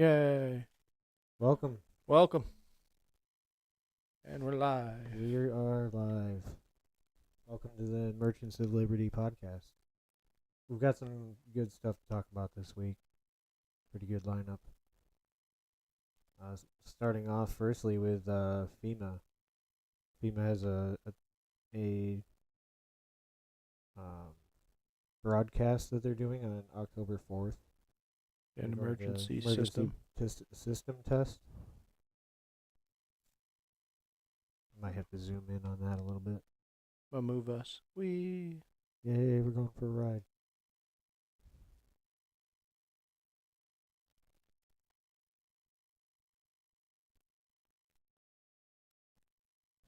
Yay. Welcome. Welcome. And we're live. We are live. Welcome to the Merchants of Liberty podcast. We've got some good stuff to talk about this week. Pretty good lineup. Starting off firstly with FEMA. FEMA has a um, broadcast that they're doing on October 4th. An They're going to emergency system. System test. Might have to zoom in on that a little bit. But move us. We. Yay, we're going for a ride.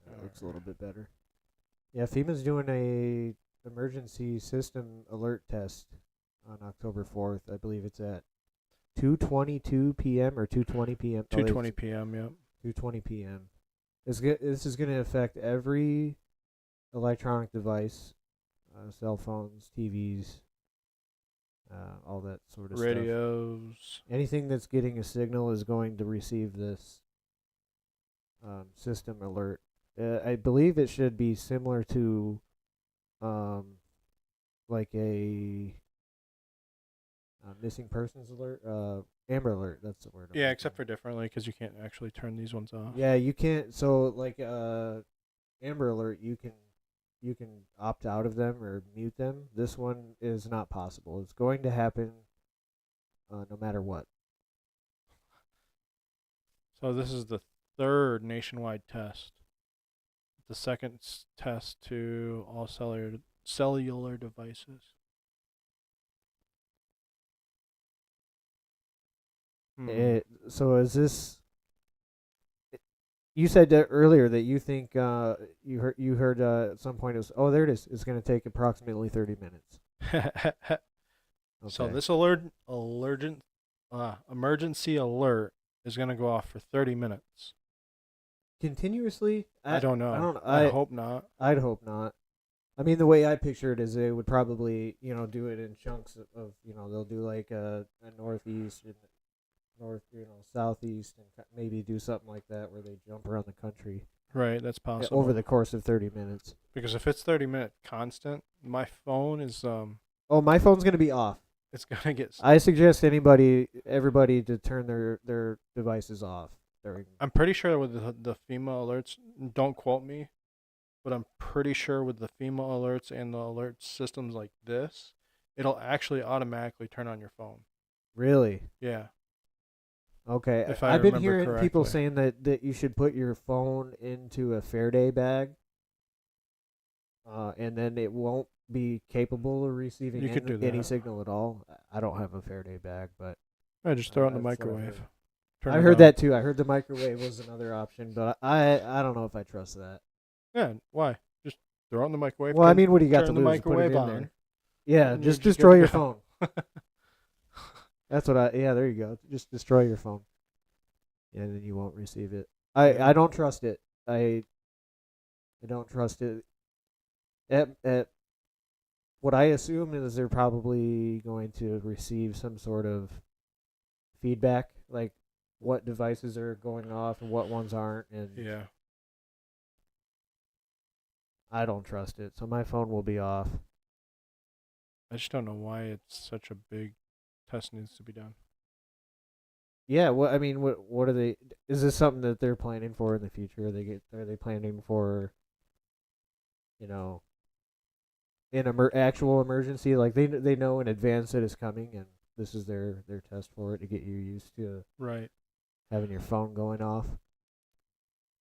That looks a little bit better. Yeah, FEMA's doing a emergency system alert test on October 4th. I believe it's at 2:22 p.m. or 2:20 p.m. 2:20 p.m. Yep. 2:20 p.m. This is going to affect every electronic device, cell phones, TVs, all that sort of stuff. Radios. Anything that's getting a signal is going to receive this system alert. I believe it should be similar to like a missing persons alert, Amber Alert. That's the word. Yeah, except for differently because you can't actually turn these ones off. Yeah, you can't. So like Amber Alert, you can opt out of them or mute them. This one is not possible. It's going to happen no matter what. So this is the third nationwide test. The second test to all cellular devices. So is this? You said that earlier that you think you heard at some point it was there it is. It's going to take approximately 30 minutes. Okay. So this emergency alert is going to go off for 30 minutes. Continuously? I don't know. I hope not. I'd hope not. I mean, the way I picture it is they would probably, do it in chunks of they'll do like a northeast and north, southeast, and maybe do something like that where they jump around the country. Right, that's possible. Over the course of 30 minutes. Because if it's 30-minute constant, my phone is my phone's gonna be off. It's gonna get. I suggest everybody to turn their devices off during. I'm pretty sure with the FEMA alerts, don't quote me, but I'm pretty sure with the FEMA alerts and the alert systems like this, it'll actually automatically turn on your phone. Really? Yeah. Okay. If I I've been remember hearing correctly. people saying that you should put your phone into a Faraday bag, and then it won't be capable of receiving any signal at all. I don't have a Faraday bag, but I just throw it in the microwave. I heard that too. I heard the microwave was another option, but I don't know if I trust that. Yeah, why? Just throw it in the microwave. Well, I mean, what do you got to turn lose? the microwave Put it in on. there. Yeah, just good destroy to your go. phone. That's what yeah, there you go. Just destroy your phone. Yeah, then you won't receive it. I don't trust it. I don't trust it. At what I assume is they're probably going to receive some sort of feedback, like what devices are going off and what ones aren't, and Yeah. I don't trust it. So my phone will be off. I just don't know why it's such a big test needs to be done. Yeah, I mean, what are they? Is this something that they're planning for in the future? Are they planning for, an actual emergency? Like they know in advance that it's coming, and this is their test for it to get you used to Right. having your phone going off.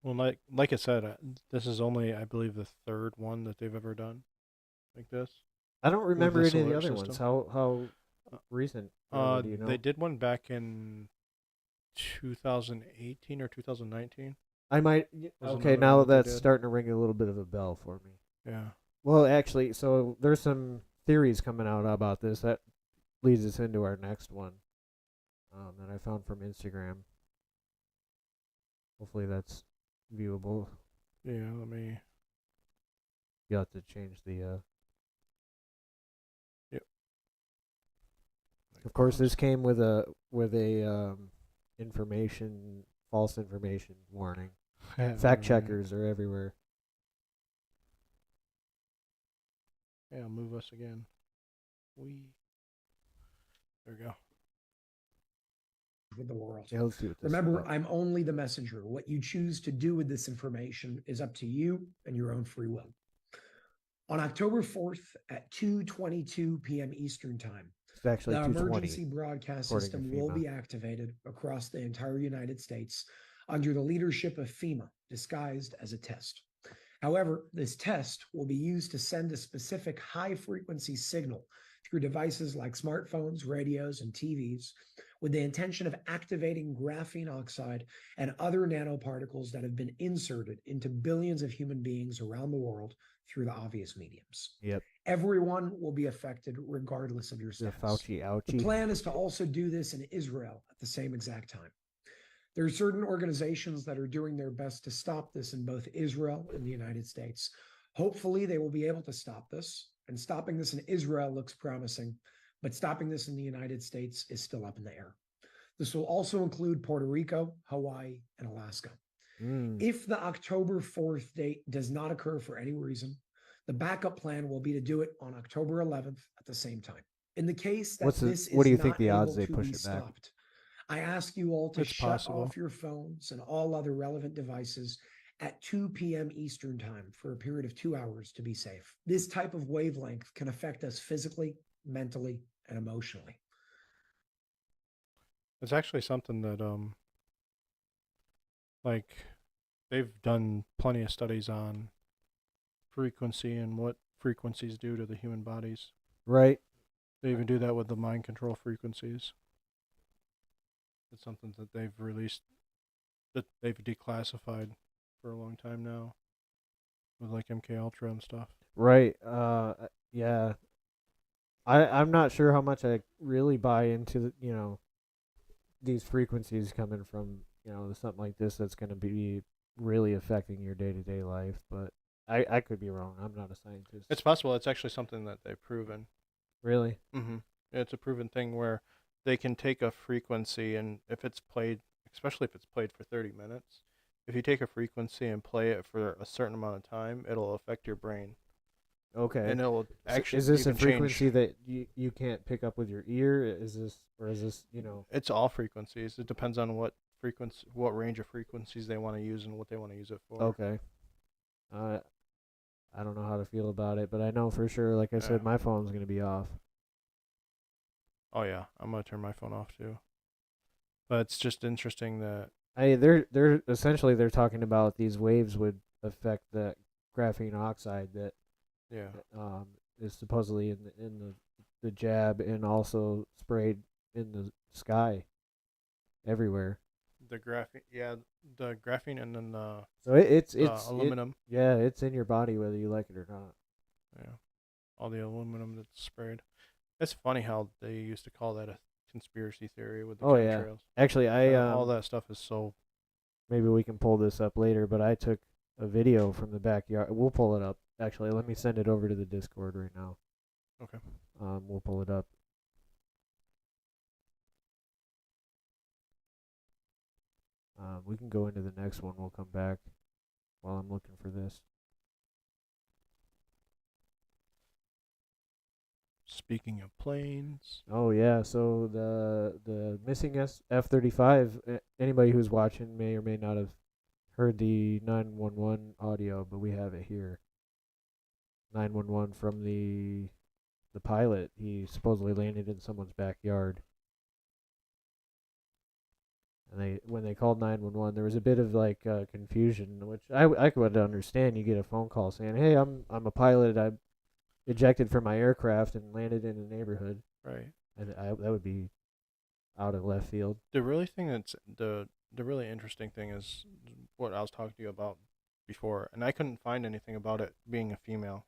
Well, like I said, this is only, I believe, the third one that they've ever done like this. I don't remember any of the alert other ones. How recent? Do you know? They did one back in 2018 or 2019. I might. Okay, another now one that they that's did. starting to ring a little bit of a bell for me. Yeah. Well, actually, so there's some theories coming out about this that leads us into our next one that I found from Instagram. Hopefully that's viewable. Yeah, let me. You have to change the. Yep. Of course, this came with a information, false information warning. Yeah, Fact right. checkers are everywhere. Yeah, move us again. We. There we go. With the world. Yeah, let's see what this is Remember, about. I'm only the messenger. What you choose to do with this information is up to you and your own free will. On October 4th at 2:22 p.m. Eastern Time, It's actually the 220, emergency broadcast according to system will FEMA. be activated across the entire United States under the leadership of FEMA, disguised as a test. However, this test will be used to send a specific high frequency signal through devices like smartphones, radios, and TVs with the intention of activating graphene oxide and other nanoparticles that have been inserted into billions of human beings around the world through the obvious mediums. Yep. Everyone will be affected regardless of your The status. Fauci The ouchie. plan is to also do this in Israel at the same exact time. There are certain organizations that are doing their best to stop this in both Israel and the United States. Hopefully, they will be able to stop this. And stopping this in Israel looks promising, but stopping this in the United States is still up in the air. This will also include Puerto Rico, Hawaii, and Alaska. If the October 4th date does not occur for any reason, the backup plan will be to do it on October 11th at the same time. In the case that this What do is you think not the odds able they to push be it back? stopped, I ask you all to It's shut possible. off your phones and all other relevant devices at 2 p.m. Eastern Time for a period of 2 hours to be safe. This type of wavelength can affect us physically, mentally, and emotionally. It's actually something that like they've done plenty of studies on frequency and what frequencies do to the human bodies. Right. They even do that with the mind control frequencies. It's something that they've released, that they've declassified for a long time now, with like MK Ultra and stuff. Right. Yeah. I'm not sure how much I really buy into these frequencies coming from something like this that's going to be really affecting your day to day life, but I could be wrong. I'm not a scientist. It's possible. It's actually something that they've proven. Really? Mm-hmm. It's a proven thing where they can take a frequency, and if it's played, especially if it's played for 30 minutes, if you take a frequency and play it for a certain amount of time, it'll affect your brain, Okay. and it'll So actually is this a even change. frequency that you can't pick up with your ear? Is this? It's all frequencies. It depends on what range of frequencies they want to use and what they want to use it for. Okay. Uh, I don't know how to feel about it, but I know for sure, like I Yeah. said, my phone's gonna be off. Oh yeah, I'm gonna turn my phone off too. But it's just interesting that They're essentially they're talking about these waves would affect the graphene oxide that yeah, is supposedly in the jab and also sprayed in the sky everywhere. the graphene and then So it's the aluminum. yeah, it's in your body whether you like it or not. Yeah, all the aluminum that's sprayed. It's funny how they used to call that a conspiracy theory with the Oh yeah. chemtrails. Actually, All that stuff is so. maybe we can pull this up later, but I took a video from the backyard. We'll pull it up. Actually, let me send it over to the Discord right now. Okay. We'll pull it up. We can go into the next one. We'll come back while I'm looking for this. Speaking of planes, Oh yeah, so the missing F-35. Anybody who's watching may or may not have heard the 911 audio, but we have it here. 911 from the pilot. He supposedly landed in someone's backyard. And when they called 911, there was a bit of like confusion, which I could understand. You get a phone call saying, "Hey, I'm a pilot. I ejected from my aircraft and landed in a neighborhood." right? And that would be out of left field. The really thing that's the really interesting thing is what I was talking to you about before, and I couldn't find anything about it being a female.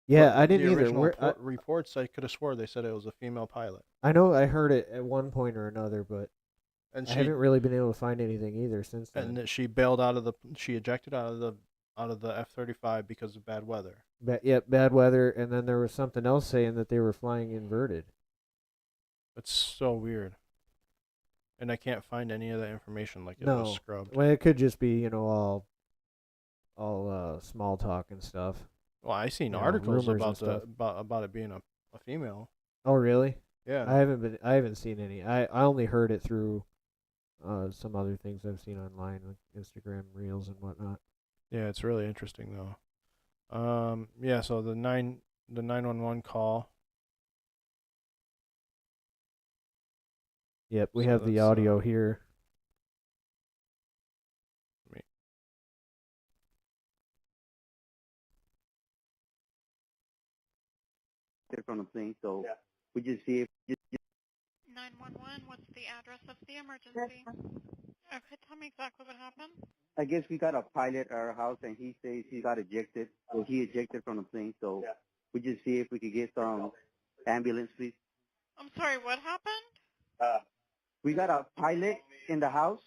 Yeah, But I didn't the either. original reports, I could have swore they said it was a female pilot, I know I heard it at one point or another, but and I haven't really been able to find anything either since then. that she bailed out of she ejected out of the F-35 because of bad weather. Bad weather, and then there was something else saying that they were flying inverted. It's so weird. And I can't find any of that information. Like it was No. scrubbed. Well, it could just be, all small talk and stuff. Well, I seen You know, articles rumors and about stuff. about it being a female. Oh, really? Yeah. I haven't seen any. I only heard it through some other things I've seen online, like Instagram Reels and whatnot. Yeah, it's really interesting though. Yeah, so the 911 call. Yep, we So have the that's, audio here. me- from the thing, so we just see if 911, what's the address of the emergency? Okay, tell me exactly what happened. I guess we got a pilot at our house and he says he got ejected, so he ejected from the thing, so we just see if we could get some ambulance, please. I'm sorry, what happened? We got a pilot in the house,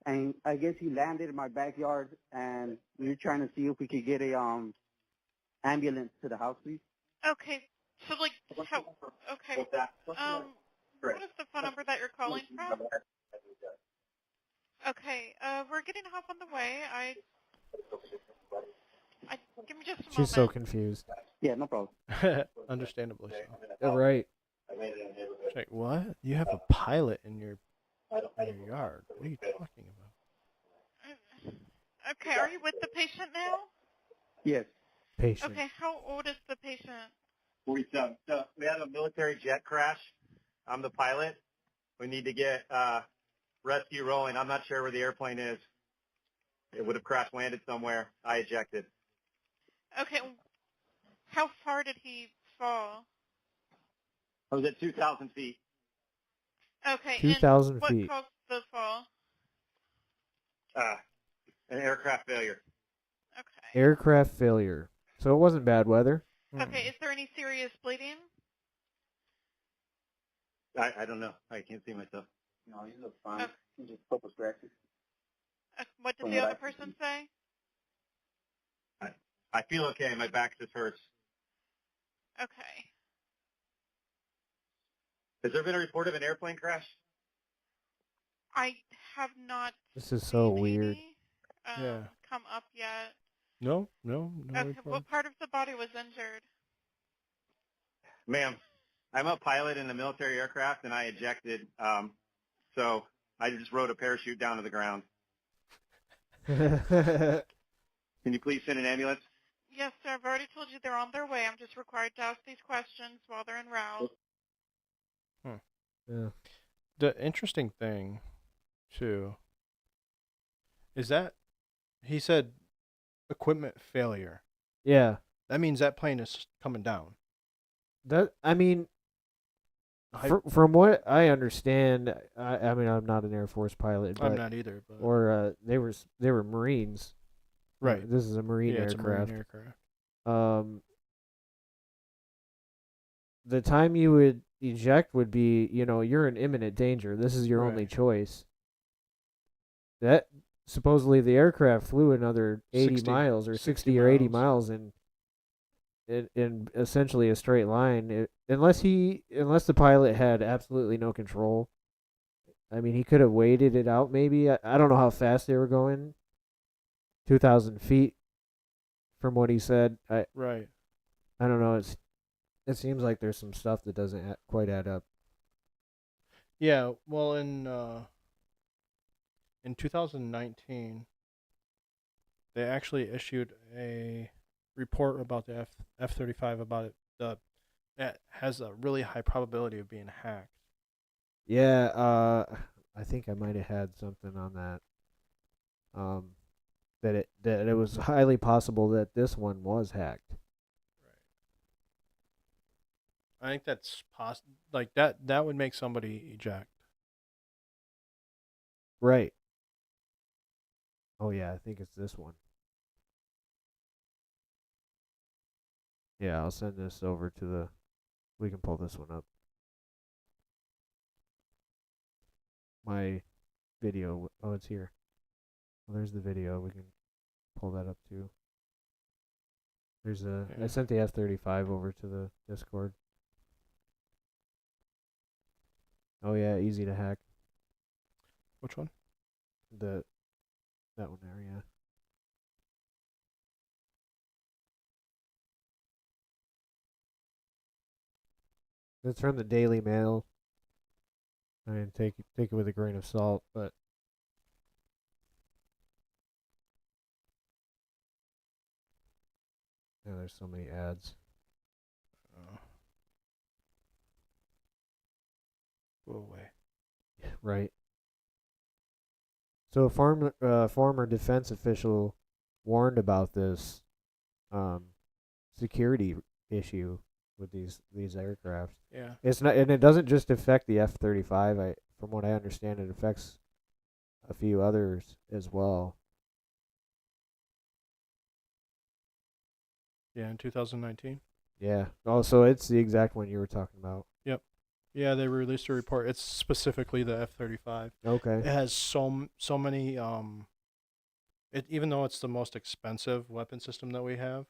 and I guess he landed in my backyard, and we're trying to see if we could get a ambulance to the house, please. Okay, so like, how, okay, what is the phone number that you're calling from? Okay, we're getting help on the way. Give me just a moment. She's so confused. Yeah, no problem. Understandably so. Right. It's like, what? You have a pilot in your yard? What are you talking about? Okay, are you with the patient now? Yes. Patient. Okay, how old is the patient? 47. So we had a military jet crash. I'm the pilot. We need to get rescue rolling. I'm not sure where the airplane is. It would have crash landed somewhere. I ejected. Okay, how far did he fall? I was at 2,000 feet. Okay, 2,000 and what feet. caused the fall? An aircraft failure. Okay. Aircraft failure. So it wasn't bad weather. Okay, is there any serious bleeding? I don't know. I can't see myself. No, he looks fine. Okay. He's just a couple scratches. What did From the what other I person say? I feel okay. My back just hurts. Okay. Has there been a report of an airplane crash? I have not This is so seen weird. any, Yeah. come up yet. No Okay, report. what part of the body was injured? Ma'am, I'm a pilot in a military aircraft, and I ejected. So I just rode a parachute down to the ground. Can you please send an ambulance? Yes, sir. I've already told you they're on their way. I'm just required to ask these questions while they're en route. Yeah. The interesting thing, too, is that he said equipment failure. Yeah. That means that plane is coming down. I mean, from what I understand, I mean, I'm not an Air Force pilot, but I'm not either, but or they were Marines. right. This is a Marine Yeah, it's a aircraft. Marine aircraft. The time you would eject would be, you're in imminent danger. This is your only Right. choice. That supposedly the aircraft flew another 80 60 miles or 60 60 or 80 miles. miles in essentially a straight line. Unless the pilot had absolutely no control. I mean, he could have waited it out maybe. I don't know how fast they were going. 2,000 feet from what he said. Right. I don't know. It seems like there's some stuff that doesn't quite add up. Yeah. Well, in 2019, they actually issued a report about the F-35 about it. That has a really high probability of being hacked. Yeah, I think I might have had something on that. That it was highly possible that this one was hacked. I think that's like that would make somebody eject. Right. Oh yeah, I think it's this one. Yeah, I'll send this over to the. We can pull this one up. My video. Oh, it's here. Well, there's the video. We can pull that up too. There's a. Yeah. I sent the F-35 over to the Discord. Oh yeah, easy to hack. Which one? That one there, yeah. It's from the Daily Mail. I mean, take it with a grain of salt, but yeah, there's so many ads. Go away. Right. So a former defense official warned about this security issue with these aircraft. Yeah. It's not, and it doesn't just affect the F-35. From what I understand, it affects a few others as well. Yeah, in 2019. Yeah. Oh, so it's the exact one you were talking about. Yeah, they released a report. It's specifically the F-35. It Okay. has so many even though it's the most expensive weapon system that we have,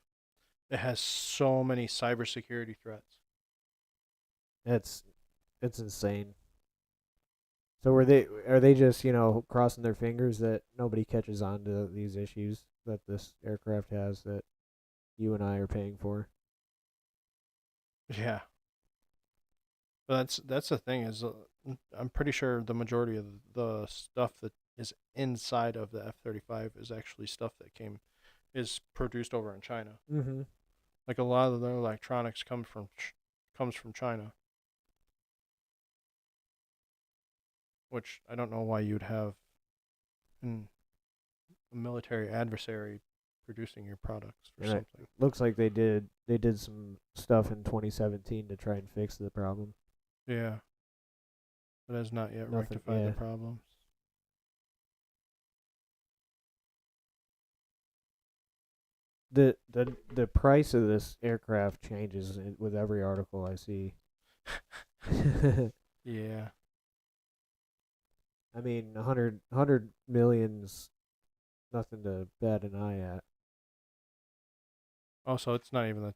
it has so many cybersecurity threats. It's insane. So are they just, crossing their fingers that nobody catches on to these issues that this aircraft has that you and I are paying for? Yeah. But that's the thing is I'm pretty sure the majority of the stuff that is inside of the F-35 is actually stuff that is produced over in China. Mm-hmm. Like a lot of their electronics comes from China, which I don't know why you'd have a military adversary producing your products or And something. looks like they did some stuff in 2017 to try and fix the problem. Yeah. But has not yet Nothing, rectified yeah. the problems. The price of this aircraft changes with every article I see. Yeah. I mean, 100 million's nothing to bat an eye at. Also, it's not even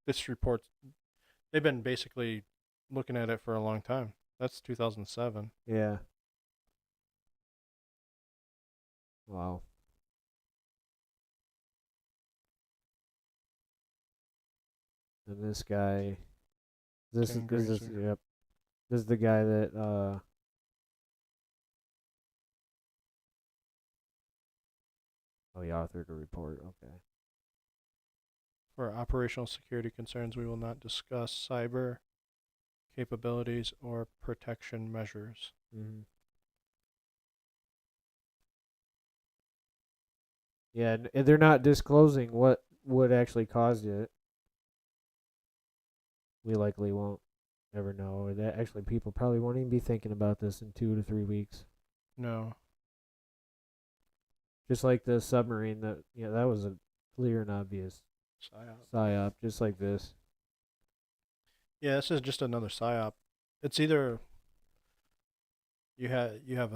this report. They've been basically looking at it for a long time. That's 2007. Yeah. Wow. And this guy, Tim Grazer. yep. This is the guy that he authored a report. Okay. For operational security concerns, we will not discuss cyber capabilities or protection measures. Mm-hmm. Yeah, and they're not disclosing what actually caused it. We likely won't ever know. That actually, people probably won't even be thinking about this in 2 to 3 weeks. No. Just like the submarine that was a clear and obvious psyop, just like this. Yeah, this is just another psyop. It's either you have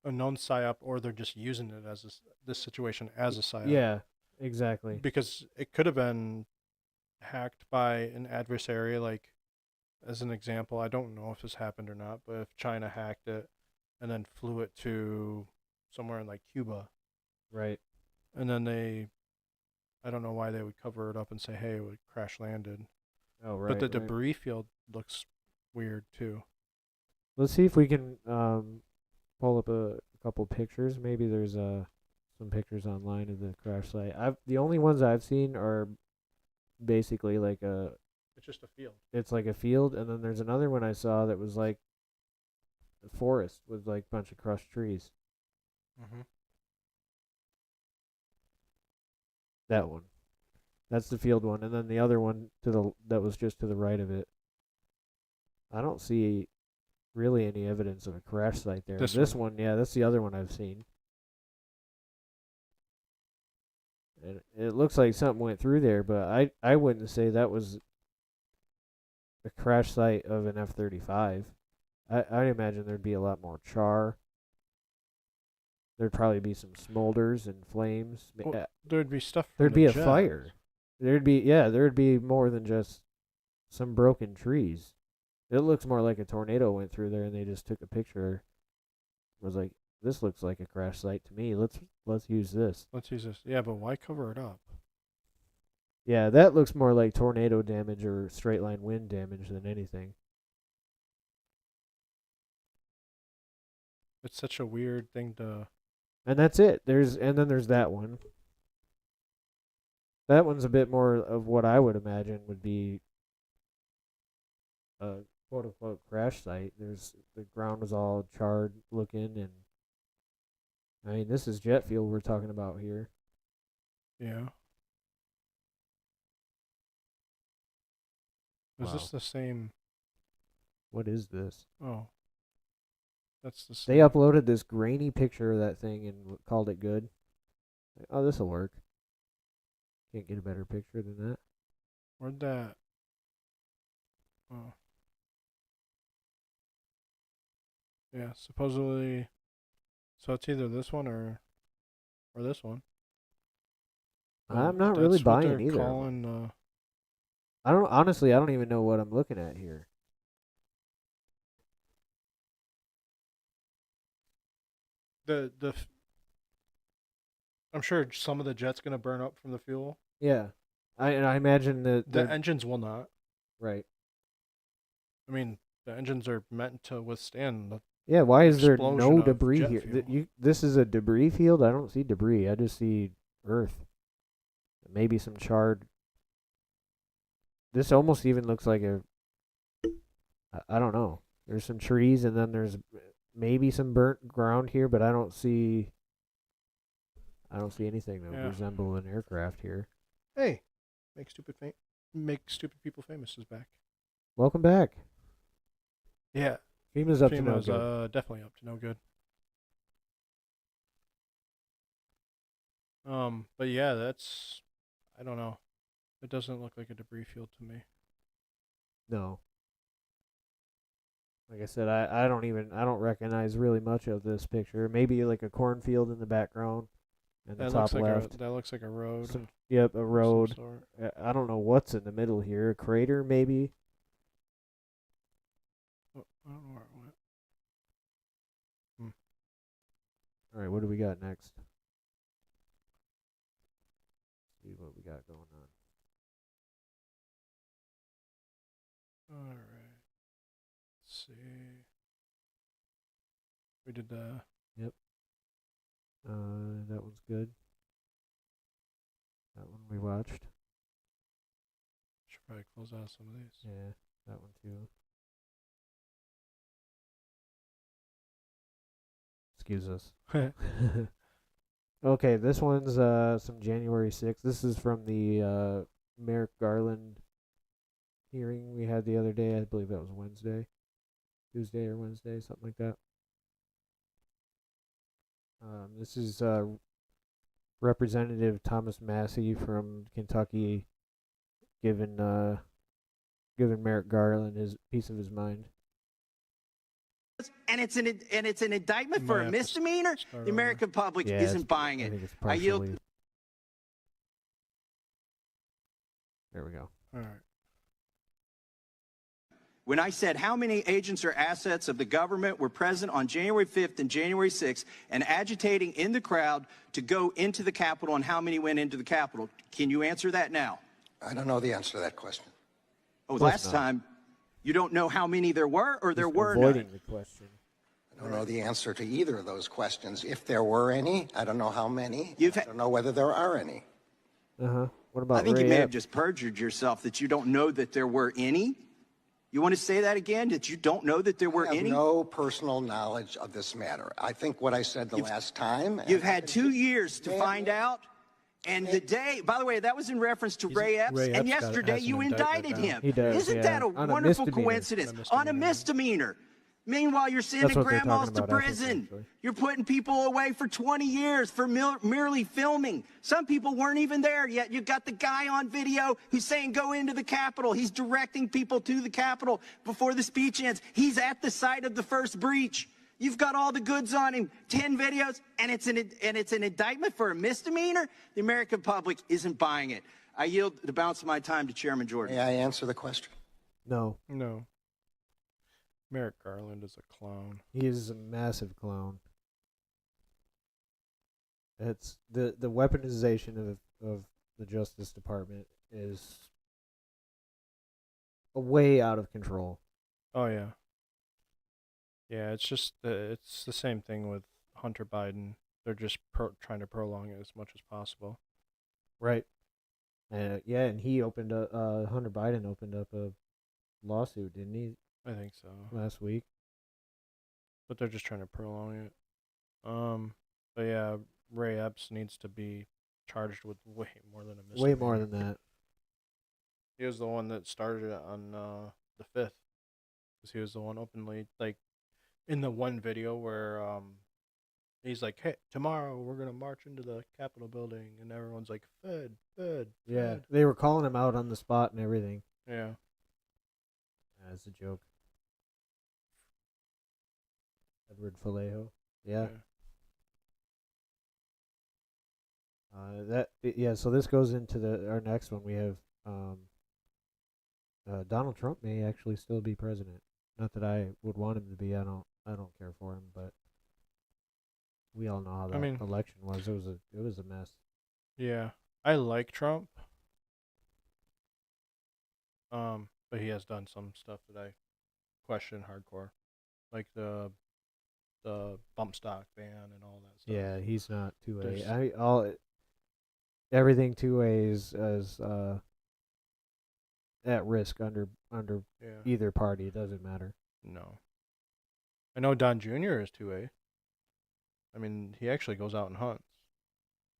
a known psyop, or they're just using it as this situation as a psyop. Yeah, exactly. Because it could have been hacked by an adversary. Like, as an example, I don't know if this happened or not, but if China hacked it and then flew it to somewhere in like Cuba, Right. and then I don't know why they would cover it up and say, hey, it would crash landed. Oh, right. But the right. debris field looks weird too. Let's see if we can pull up a couple pictures. Maybe there's some pictures online of the crash site. The only ones I've seen are basically like It's just a field. it's like a field, and then there's another one I saw that was like a forest with like a bunch of crushed trees. Mm-hmm. That one. That's the field one, and then the other one that was just to the right of it. I don't see really any evidence of a crash site there. This one, yeah, that's the other one I've seen. And it looks like something went through there, but I wouldn't say that was a crash site of an F-35. I imagine there'd be a lot more char. There'd probably be some smolders and flames. Well, there'd be stuff. There'd be a fire. There'd be more than just some broken trees. It looks more like a tornado went through there and they just took a picture. Was like, this looks like a crash site to me. Let's use this. Let's use this. Yeah, but why cover it up? Yeah, that looks more like tornado damage or straight line wind damage than anything. It's such a weird thing to. And that's it. And then there's that one. That one's a bit more of what I would imagine would be a quote unquote crash site. The ground was all charred looking, and I mean, this is jet fuel we're talking about here. Yeah. Is Wow. this the same? What is this? Oh. That's the They same. uploaded this grainy picture of that thing and called it good. Oh, this'll work. Can't get a better picture than that. Where'd that? Oh. Yeah, supposedly. So it's either this one or this one. I'm not really That's what buying they're either. calling, I don't even know what I'm looking at here. I'm sure some of the jet's gonna burn up from the fuel. Yeah. I imagine that The engines will not. right. I mean, the engines are meant to withstand the. Yeah, why is there Explosion no of debris jet here? fuel. This is a debris field? I don't see debris. I just see earth. Maybe some charred. This almost even looks like I don't know. There's some trees and then there's maybe some burnt ground here, but I don't see anything that would Yeah. resemble an aircraft here. Hey, make stupid people famous is back. Welcome back. Yeah, FEMA's up to no FEMA's good. definitely up to no good. But yeah, I don't know. It doesn't look like a debris field to me. No. Like I said, I don't recognize really much of this picture. Maybe like a cornfield in the background and the That top looks like left. that looks like a road. Yep, a of some road. sort. I don't know what's in the middle here. A crater, maybe? Oh, I don't know where it went. All right, what do we got next? See what we got going on. All right. Let's see. We did the. That one's good. That one we watched. Should probably close out some of these. Yeah, that one too. Excuse us. Okay, this one's some January 6th. This is from the Merrick Garland hearing we had the other day. I believe that was Tuesday or Wednesday, something like that. This is Representative Thomas Massey from Kentucky giving Merrick Garland his piece of his mind. And it's an indictment You for might a have to misdemeanor. start The over. American public Yeah, isn't buying I it. think it's I yield. partially. There we go. All right. When I said how many agents or assets of the government were present on January 5th and January 6th and agitating in the crowd to go into the Capitol and how many went into the Capitol, can you answer that now? I don't know the answer to that question. Oh, course last not. time, you don't know how many there were or there Just were avoiding none? the question. I don't know the answer to either of those questions. If there were any, I don't know how many. You've I ha- don't know whether there are any. What about I think Ray you may have Epps? just perjured yourself that you don't know that there were any. You want to say that again, that you don't know that there were I have any? no personal knowledge of this matter. I think what I said the last time. You've had 2 years to find out. And the day, by the way, that was in reference to Ray Epps. Ray And Epps yesterday has an you indictment indicted now. him. He does, Isn't yeah. that a On a wonderful misdemeanor. coincidence? On On a a misdemeanor. Meanwhile, you're sending what they're grandmas talking to about, I think, prison. actually. You're putting people away for 20 years for merely filming. Some people weren't even there yet. You've got the guy on video who's saying go into the Capitol. He's directing people to the Capitol before the speech ends. He's at the site of the first breach. You've got all the goods on him, 10 videos, and it's an indictment for a misdemeanor? The American public isn't buying it. I yield the balance of my time to Chairman Jordan. May I answer the question? No. No. Merrick Garland is a clown. He is a massive clown. It's the weaponization of the Justice Department is way out of control. Oh yeah. Yeah, it's just it's the same thing with Hunter Biden. They're just trying to prolong it as much as possible. Right. And he opened Hunter Biden opened up a lawsuit, didn't he, I think so. last week? But they're just trying to prolong it. But yeah, Ray Epps needs to be charged with way more than a misdemeanor. Way more than that. He was the one that started it on the 5th. Because he was the one openly, like, in the one video where he's like, hey, tomorrow we're going to march into the Capitol building. And everyone's like, Fed. Yeah, they were calling him out on the spot and everything. Yeah. That's a joke. Edward Vallejo. Yeah. So this goes into our next one. We have Donald Trump may actually still be president. Not that I would want him to be. I don't care for him, but we all know how that election was. It was a mess. Yeah. I like Trump. But he has done some stuff that I question hardcore. Like the bump stock ban and all that stuff. Yeah, he's not 2A. Everything 2A is at risk under either party. It doesn't matter. No. I know Don Jr. is 2A. I mean, he actually goes out and hunts.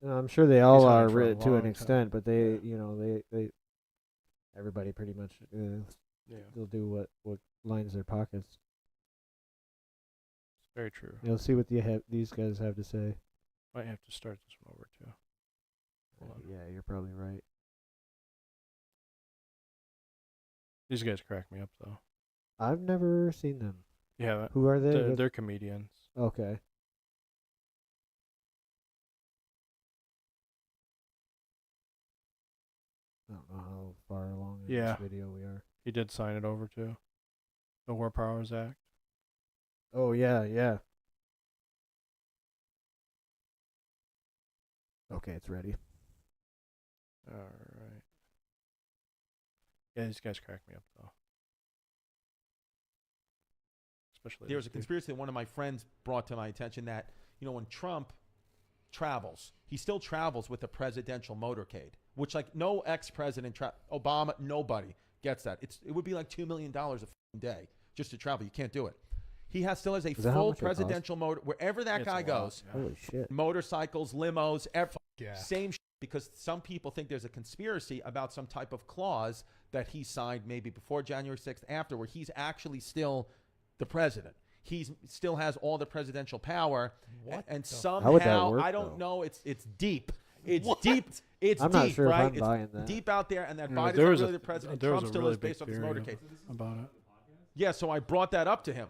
I'm sure they all are hunted for a to an long extent, time. but they everybody pretty much they'll do what lines their pockets. It's very true. You'll see what these guys have to say. Might have to start this one over too. Hold on. Yeah, you're probably right. These guys crack me up though. I've never seen them. Yeah. Who are they? They're comedians. Okay. I don't know how far along in this video we are. He did sign it over too. The War Powers Act. Oh yeah. Okay, it's ready. All right. Yeah, these guys crack me up though. Especially there was a conspiracy that one of my friends brought to my attention that, when Trump travels, he still travels with a presidential motorcade, which like no ex-president, Obama, nobody gets that. It would be like $2 million a day just to travel. You can't do it. He still has a full presidential motor wherever that guy goes. Yeah. Holy shit! Motorcycles, limos, same shit. Because some people think there's a conspiracy about some type of clause that he signed maybe before January 6th, after, where he's actually still the president. He still has all the presidential power. And somehow, how would that work, I don't know. It's deep. It's what? deep. It's I'm deep, not sure right? if I'm buying that. Deep out there, and that Biden's there not was really the president. There was Trump a still really is based big off his theory motorcade. about it. Yeah, so I brought that up to him.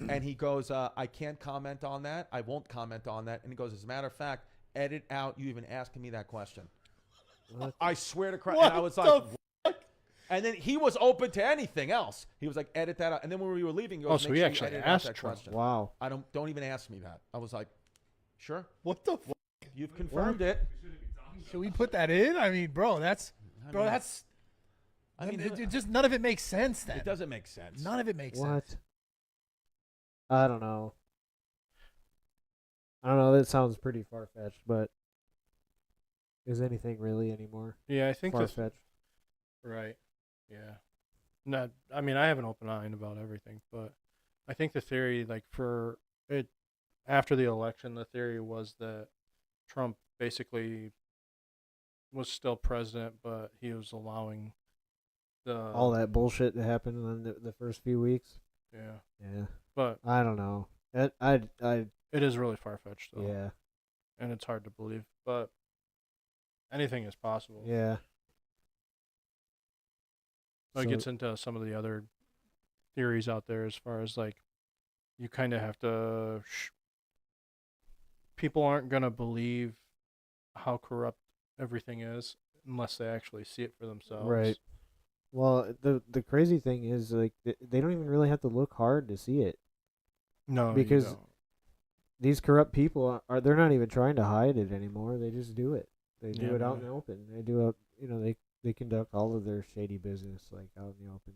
And he goes, I can't comment on that. I won't comment on that. And he goes, as a matter of fact, edit out you even asking me that question. What? I swear to Christ. And I was like, what? And then he was open to anything else. He was like, edit that out. And then when we were leaving, he goes, so make he sure actually you edit out asked that Trump. question. Wow. I don't even ask me that. I was like, sure. What the fuck? You've confirmed it. Should we put that in? I mean, bro, it just none of it makes sense then. It doesn't make sense. None of it makes What? sense. I don't know. That sounds pretty far-fetched, but is anything really anymore? Yeah, I think far-fetched. Right. Yeah. I mean, I have an open mind about everything, but I think the theory, like for it, after the election, the theory was that Trump basically was still president, but he was allowing all that bullshit that happened in the first few weeks. Yeah. Yeah. But I don't know. It is really far-fetched, though. Yeah. And it's hard to believe, but anything is possible. Yeah. So it gets into some of the other theories out there as far as, like, you kind of have to... people aren't going to believe how corrupt everything is unless they actually see it for themselves. Right. Well, the crazy thing is, like, they don't even really have to look hard to see it, No, you because don't. these corrupt people they're not even trying to hide it anymore. They just do it. They do Yeah, it out man. in the open. They do it, they conduct all of their shady business like out in the open.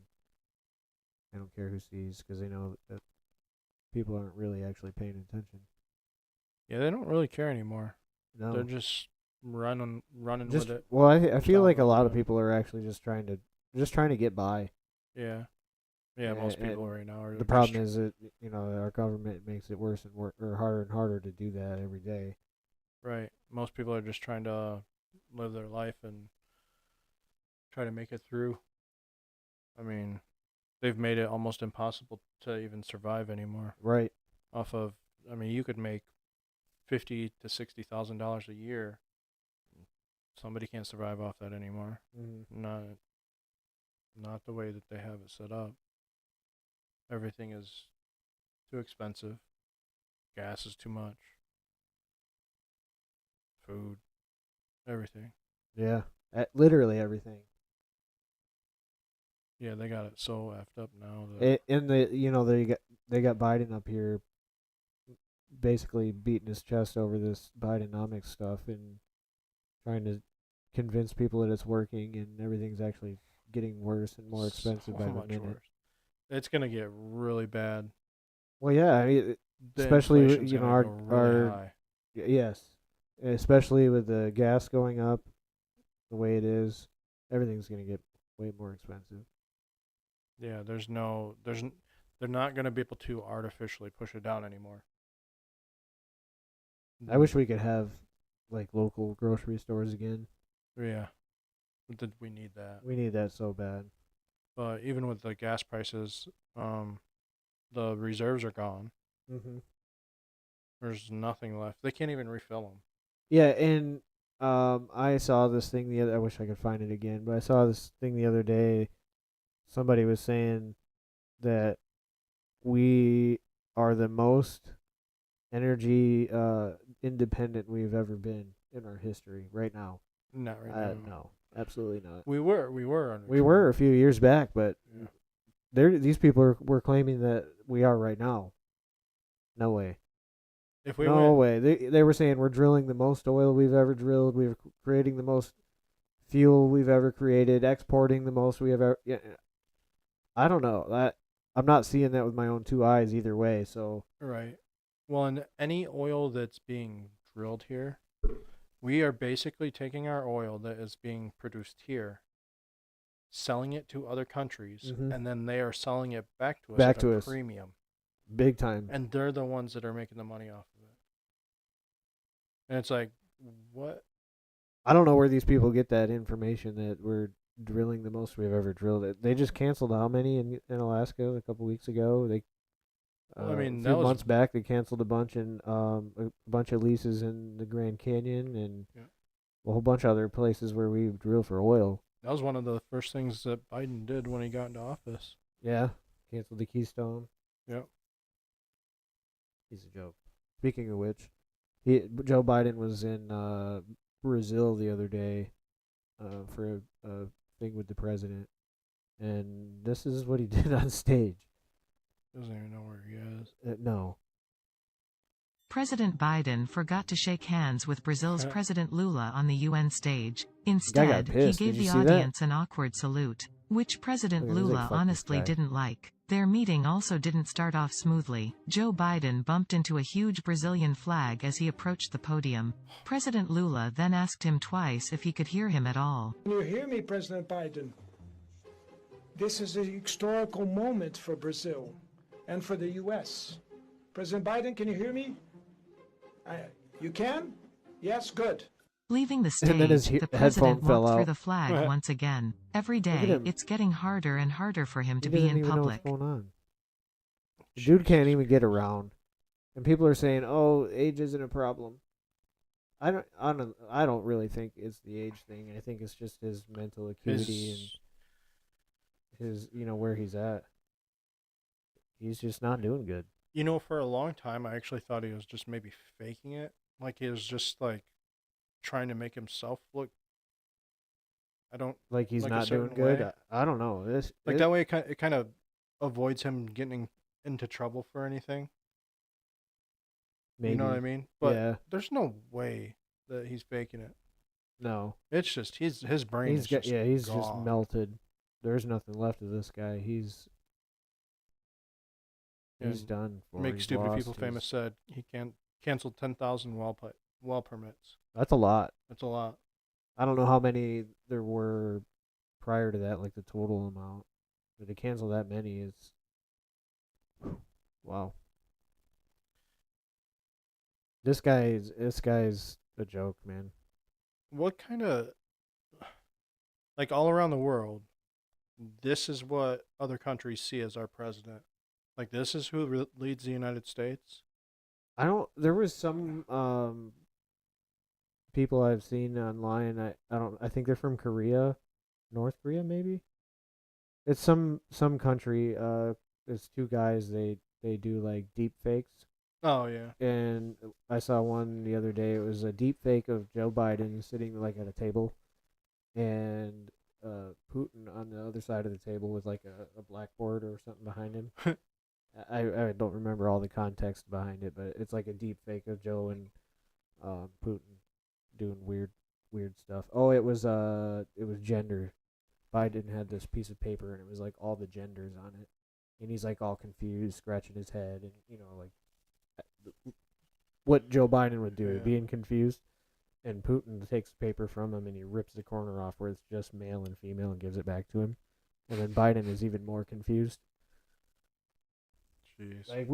They don't care who sees, because they know that people aren't really actually paying attention. Yeah, they don't really care anymore. No. They're just running Just with it. well, I Just feel like a outrun lot of them. people are actually just trying to get by. Yeah. Yeah, most people right now are. The problem is that our government makes it worse or harder and harder to do that every day. Right. Most people are just trying to live their life and try to make it through. I mean, they've made it almost impossible to even survive anymore. Right. Off of, I mean, you could make $50,000 to $60,000 a year. Somebody can't survive off that anymore. Mm-hmm. Not the way that they have it set up. Everything is too expensive. Gas is too much. Food, everything. Yeah, literally everything. Yeah, they got it so effed up now. That And they got Biden up here, basically beating his chest over this Bidenomics stuff and trying to convince people that it's working, and everything's actually getting worse and more expensive by the much minute. worse. It's gonna get really bad. Well, yeah, I mean, The especially inflation's gonna our go really high. yes, especially with the gas going up the way it is, everything's gonna get way more expensive. Yeah, they're not gonna be able to artificially push it down anymore. I wish we could have like local grocery stores again. Yeah, we need that. We need that so bad. But even with the gas prices, the reserves are gone. Mm-hmm. There's nothing left. They can't even refill them. Yeah, and I saw this thing I wish I could find it again, but I saw this thing the other day. Somebody was saying that we are the most energy independent we've ever been in our history right now. Not right now. No, absolutely not. We were. We were a few years back, but Yeah. these people were claiming that we are right now. No way. If we No went, way. They were saying we're drilling the most oil we've ever drilled. We're creating the most fuel we've ever created. Exporting the most we have ever. Yeah, I don't know. I'm not seeing that with my own two eyes either way. So right. Well, and any oil that's being drilled here, we are basically taking our oil that is being produced here, selling it to other countries, Mhm. and then they are selling it back to us Back at to a us. premium. big time. And they're the ones that are making the money off of it. And it's like, what? I don't know where these people get that information that we're drilling the most we've ever drilled. They just canceled how many in Alaska a couple weeks ago? They Well, I mean, a that few was months back they canceled a bunch of leases in the Grand Canyon and Yeah. a whole bunch of other places where we drill for oil. that was one of the first things that Biden did when he got into office. Yeah, canceled the Keystone. Yep. He's a joke. Speaking of which, Joe Biden was in Brazil the other day for a thing with the president, and this is what he did on stage. Doesn't even know where he is. No. President Biden forgot to shake hands with Brazil's President Lula on the UN stage. guy got Instead, he pissed. gave Did you the see that? audience an awkward salute, which President Look, it was like, Lula "Fuck this honestly guy." didn't like. Their meeting also didn't start off smoothly. Joe Biden bumped into a huge Brazilian flag as he approached the podium. President Lula then asked him twice if he could hear him at all. Can you hear me, President Biden? This is a historical moment for Brazil and for the U.S. President Biden, can you hear me? You can? Yes, good. Leaving the And then his stage, the headphone president fell walked through out. the flag once again. Every at day, him. it's getting harder and harder for him He to be doesn't in even know public. what's going on. The dude can't even get around, and people are saying, "Oh, age isn't a problem." I don't really think it's the age thing. I think it's just his mental acuity and his, where he's at. He's just not doing good. You know, for a long time, I actually thought he was just maybe faking it. Like he was just like trying to make himself look. I don't Like he's like a not doing certain good. way. I don't know. That way, it kind of avoids him getting into trouble for anything. maybe. You know what I mean? But Yeah. there's no way that he's faking it. No. It's just his brain is just he's gone. just melted. There's nothing left of this guy. He's And done. Make He's Stupid lost People Famous his- said he canceled 10,000 well permits. That's a lot. That's a lot. I don't know how many there were prior to that, like the total amount. But to cancel that many is wow. This guy's a joke, man. What kind of, like, all around the world, this is what other countries see as our president. Like, this is who leads the United States. There was some people I've seen online. I think they're from Korea, North Korea maybe. It's some country. There's two guys. They do like deep fakes. Oh yeah. And I saw one the other day. It was a deep fake of Joe Biden sitting like at a table, and Putin on the other side of the table with like a blackboard or something behind him. I don't remember all the context behind it, but it's like a deep fake of Joe and Putin doing weird stuff. Oh, it was gender. Biden had this piece of paper and it was like all the genders on it, and he's like all confused, scratching his head, and like what Joe Biden would do, being confused. And Putin takes the paper from him and he rips the corner off where it's just male and female and gives it back to him, and then Biden is even more confused. Jeez. Like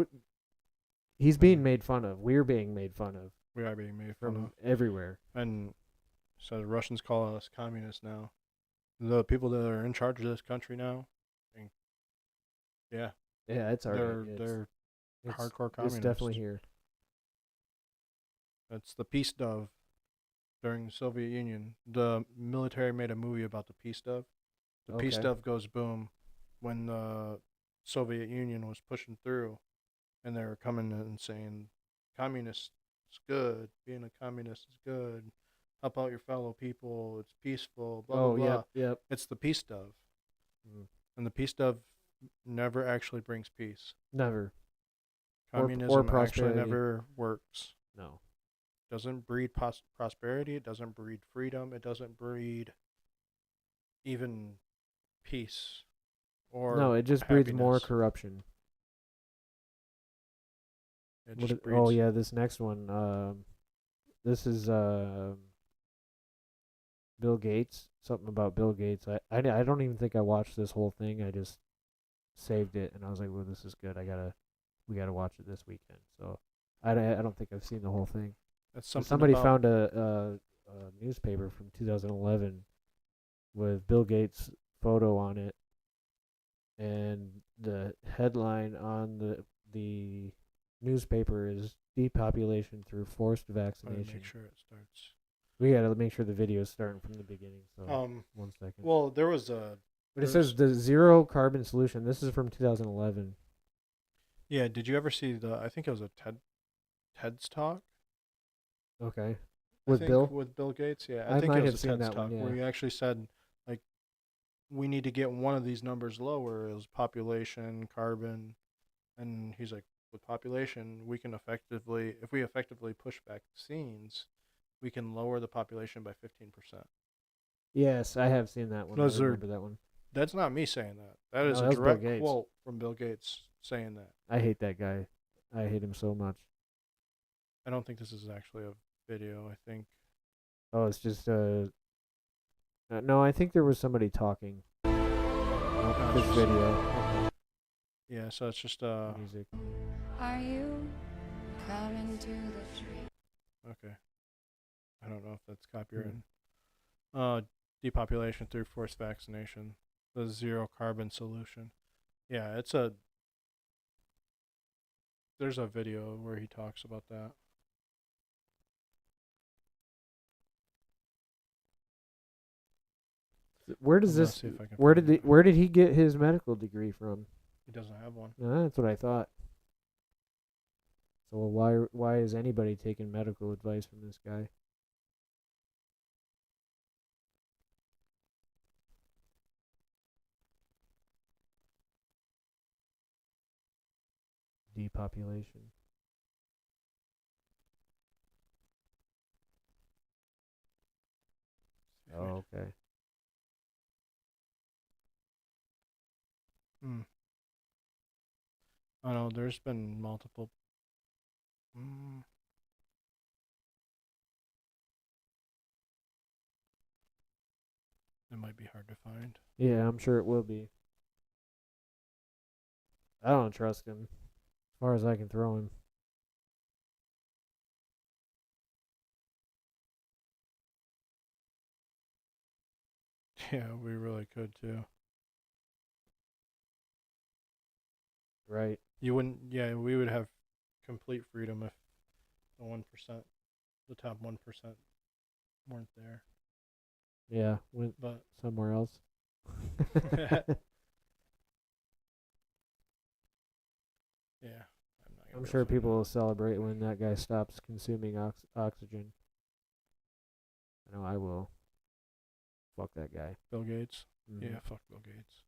he's being made fun of. We're being made fun of. We are being made fun from of everywhere. And so the Russians call us communists now. The people that are in charge of this country now, yeah, it's already they're hardcore communists. It's definitely here. That's the peace dove during the Soviet Union. The military made a movie about the peace dove. The peace dove goes boom when the Soviet Union was pushing through, and they were coming and saying, "Communist is good. Being a communist is good. Help out your fellow people. It's peaceful." Blah blah blah. Yep. It's the peace dove, and the peace dove never actually brings peace. Never. Communism or actually prosperity. never works. No. Doesn't breed prosperity. It doesn't breed freedom. It doesn't breed even peace. Or no, it just breeds more happiness. corruption. It just breeds. Oh yeah, this next one. This is Bill Gates. Something about Bill Gates. I don't even think I watched this whole thing. I just saved it and I was like, well, this is good. We gotta watch it this weekend. So I don't think I've seen the whole thing. That's something. Somebody found a newspaper from 2011 with Bill Gates' photo on it, and the headline on the newspaper is "Depopulation through forced vaccination." Make sure it starts. We gotta make sure the video is starting from the beginning. So 1 second. Well, there was a. But it says the zero carbon solution. This is from 2011. Yeah. Did you ever see I think it was a TED's talk. Okay. With Bill Gates. Yeah, I think might it have was seen a TED's that talk one. Yeah. where he actually said, like, we need to get one of these numbers lower. It was population, carbon, and he's like, with population, we can if we effectively push vaccines, we can lower the population by 15%. Yes, I have seen that one. I remember that one. That's not me saying that. That is a was direct Bill Gates. quote from Bill Gates saying that. I hate that guy. I hate him so much. I don't think this is actually a video. I think. Oh, it's just no, I think there was somebody talking. Nope, this video. Yeah, so it's just music. Are you coming to the tree? Okay. I don't know if that's copyrighted. Depopulation through forced vaccination. The zero carbon solution. Yeah, there's a video where he talks about that. Where did he get his medical degree from? He doesn't have one. That's what I thought. So why is anybody taking medical advice from this guy? depopulation. Oh, okay. I know there's been multiple. It might be hard to find. Yeah, I'm sure it will be. I don't trust him. As far as I can throw him. Yeah, we really could too. Right. You wouldn't. Yeah, we would have complete freedom if the 1%, the top 1%, weren't there. Yeah, went But somewhere else. yeah, I'm sure people will celebrate when that guy stops consuming oxygen. I know I will. Fuck that guy. Bill Gates. Mhm. Yeah, fuck Bill Gates.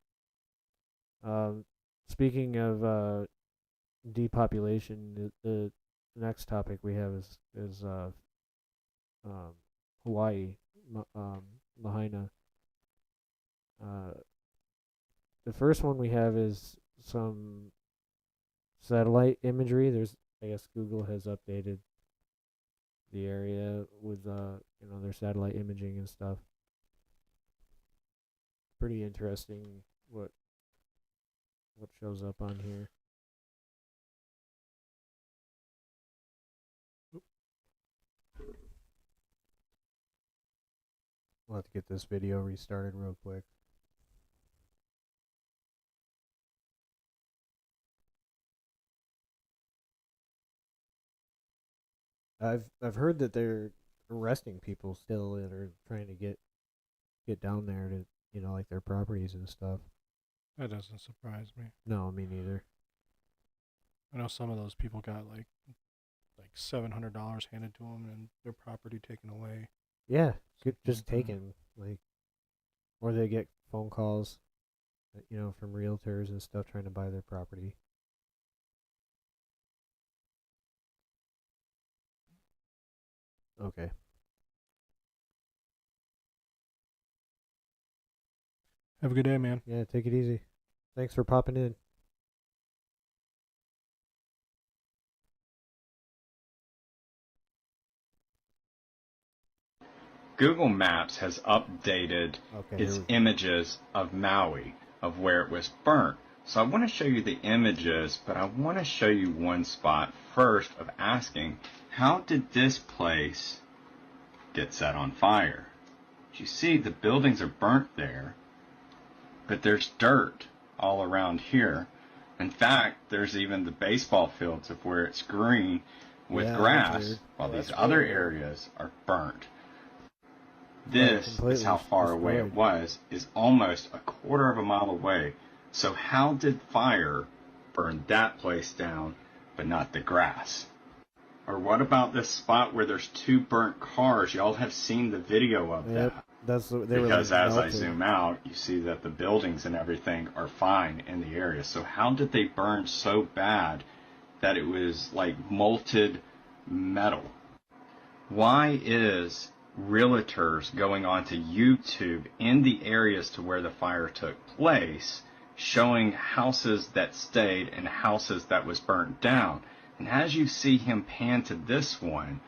Speaking of depopulation, the next topic we have is Hawaii, Lahaina. The first one we have is some satellite imagery. I guess Google has updated the area with their satellite imaging and stuff. Pretty interesting what shows up on here. We'll have to get this video restarted real quick. I've heard that they're arresting people still that are trying to get down there to like their properties and stuff. That doesn't surprise me. No, me neither. I know some of those people got like $700 handed to them and their property taken away. Yeah, just taken or they get phone calls, from realtors and stuff trying to buy their property. Okay. Have a good day, man. Yeah, take it easy. Thanks for popping in. Google Maps has updated its images of Maui, of where it was burnt. So I want to show you the images, but I want to show you one spot first of asking, how did this place get set on fire? You see the buildings are burnt there, but there's dirt all around here. In fact, there's even the baseball fields of where it's green with grass, while these other areas are burnt. This is how far away it was, is almost a quarter of a mile away. So how did fire burn that place down, but not the grass? Or what about this spot where there's 2 burnt cars? Y'all have seen the video of that. Because as I zoom out, you see that the buildings and everything are fine in the area. So how did they burn so bad that it was like molten metal? Why is realtors going onto YouTube in the areas to where the fire took place, showing houses that stayed and houses that was burnt down? And as you see him pan to this one,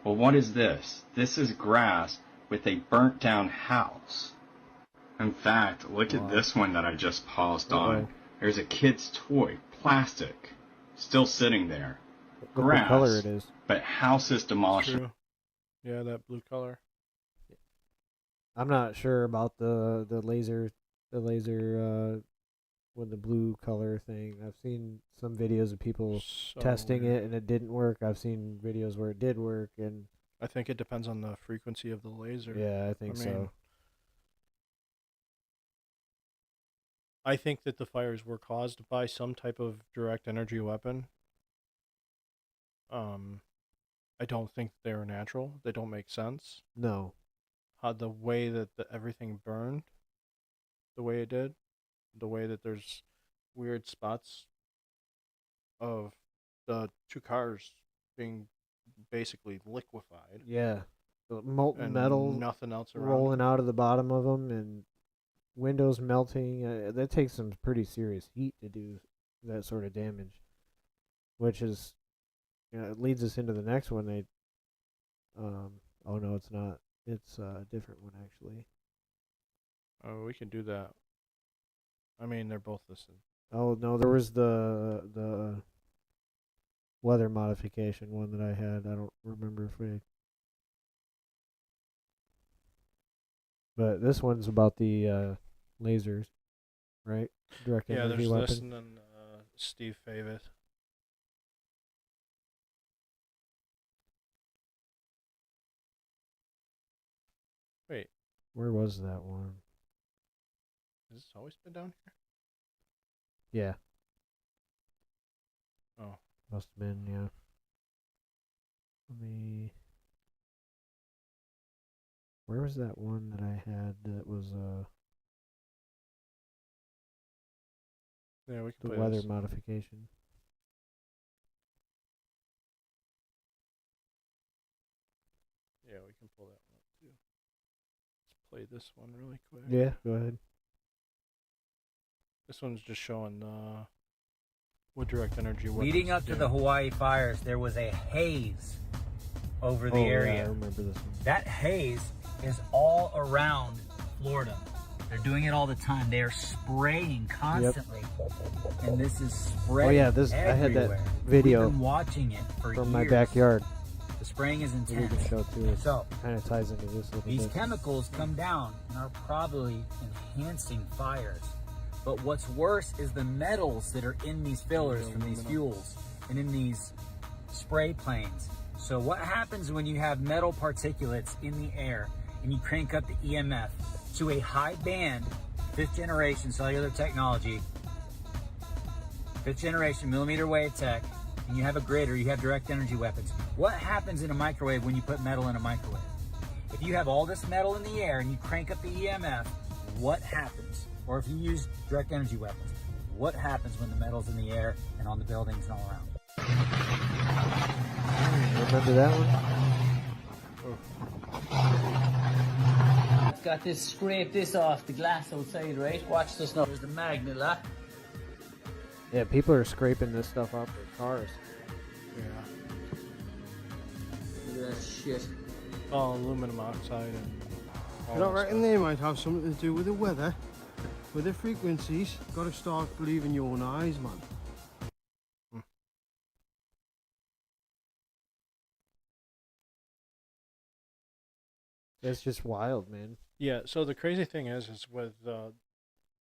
well, what is this? This is grass with a burnt down house. In fact, look at this one that I just paused on. There's a kid's toy, plastic, still sitting there. Grass, what color it is. But house is demolished. True. Yeah, that blue color. I'm not sure about the laser with the blue color thing. I've seen some videos of people testing it and it didn't work. I've seen videos where it did work, and I think it depends on the frequency of the laser. Yeah, I think so. I think that the fires were caused by some type of direct energy weapon. I don't think they were natural. They don't make sense. No. The way that everything burned, the way it did, the way that there's weird spots of the 2 cars being basically liquefied. Yeah, the molten And metal nothing else around rolling them. out of the bottom of them, and windows melting. That takes some pretty serious heat to do that sort of damage, which is, it leads us into the next one. Oh no, it's not. It's a different one actually. Oh, we can do that. I mean, they're both listed. Oh no, there was the weather modification one that I had. I don't remember if we. But this one's about the lasers, right? Direct Yeah, energy there's weapon. this and then Steve Favis. Wait, Where was that one? has this always been down here? Yeah, Oh, must have been. Yeah. Let me. Where was that one that I had that was yeah, we can the play weather this. modification? Yeah, we can pull that one up too. Let's play this one really quick. Yeah, go ahead. This one's just showing what direct energy weapons Leading up to do. the Hawaii fires, there was a haze over the area. Yeah, I remember this one. That haze is all around Florida. They're doing it all the time. They are spraying constantly, and this is spraying. Oh yeah, this I had everywhere. that video We've been watching it for from years. my backyard. The spraying is We can intense. show too. It So kind of ties into this a little these bit. chemicals come down and are probably enhancing fires. But what's worse is the metals that are in these fillers from these fuels and in these spray planes. So what happens when you have metal particulates in the air and you crank up the EMF to a high band, 5th generation cellular technology, 5th generation millimeter wave tech, and you have a grid or you have direct energy weapons? What happens in a microwave when you put metal in a microwave? If you have all this metal in the air and you crank up the EMF, what happens? Or if you use direct energy weapons, what happens when the metal's in the air and on the buildings and all around? Remember that one? I've got this, scrape this off the glass outside, right? Watch this now. There's the magnet lock. Yeah, people are scraping this stuff off their cars. Yeah. Look at that shit. Oh, aluminum oxide and all I don't that reckon they might have something to do with the weather, with the frequencies. Got to start believing your own eyes, man. That's just wild, man. Yeah, so the crazy thing is with the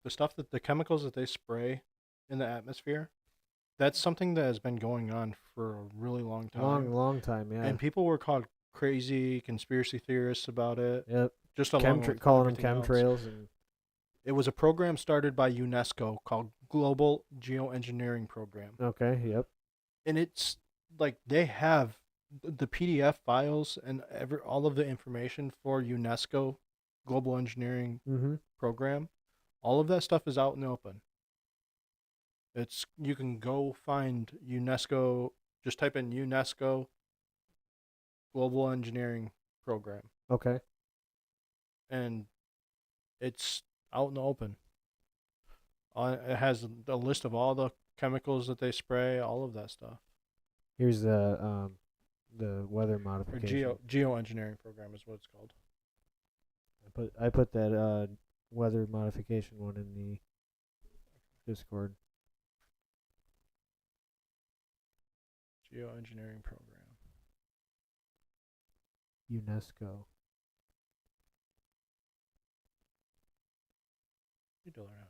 stuff that the chemicals that they spray in the atmosphere, that's something that has been going on for a really long time. Long time, yeah. And people were called crazy conspiracy theorists about it. Yep. Just along with calling them everything else. chemtrails and It was a program started by UNESCO called Global Geoengineering Program. okay, yep. And it's like they have the PDF files and all of the information for UNESCO Global Engineering Mhm. Program. All of that stuff is out in the open. You can go find UNESCO, just type in UNESCO Global Engineering Program, Okay. and it's out in the open. It has a list of all the chemicals that they spray, all of that stuff. Here's the weather Or modification. geoengineering program is what it's called. I put that weather modification one in the Discord. Geoengineering program. UNESCO. You do learn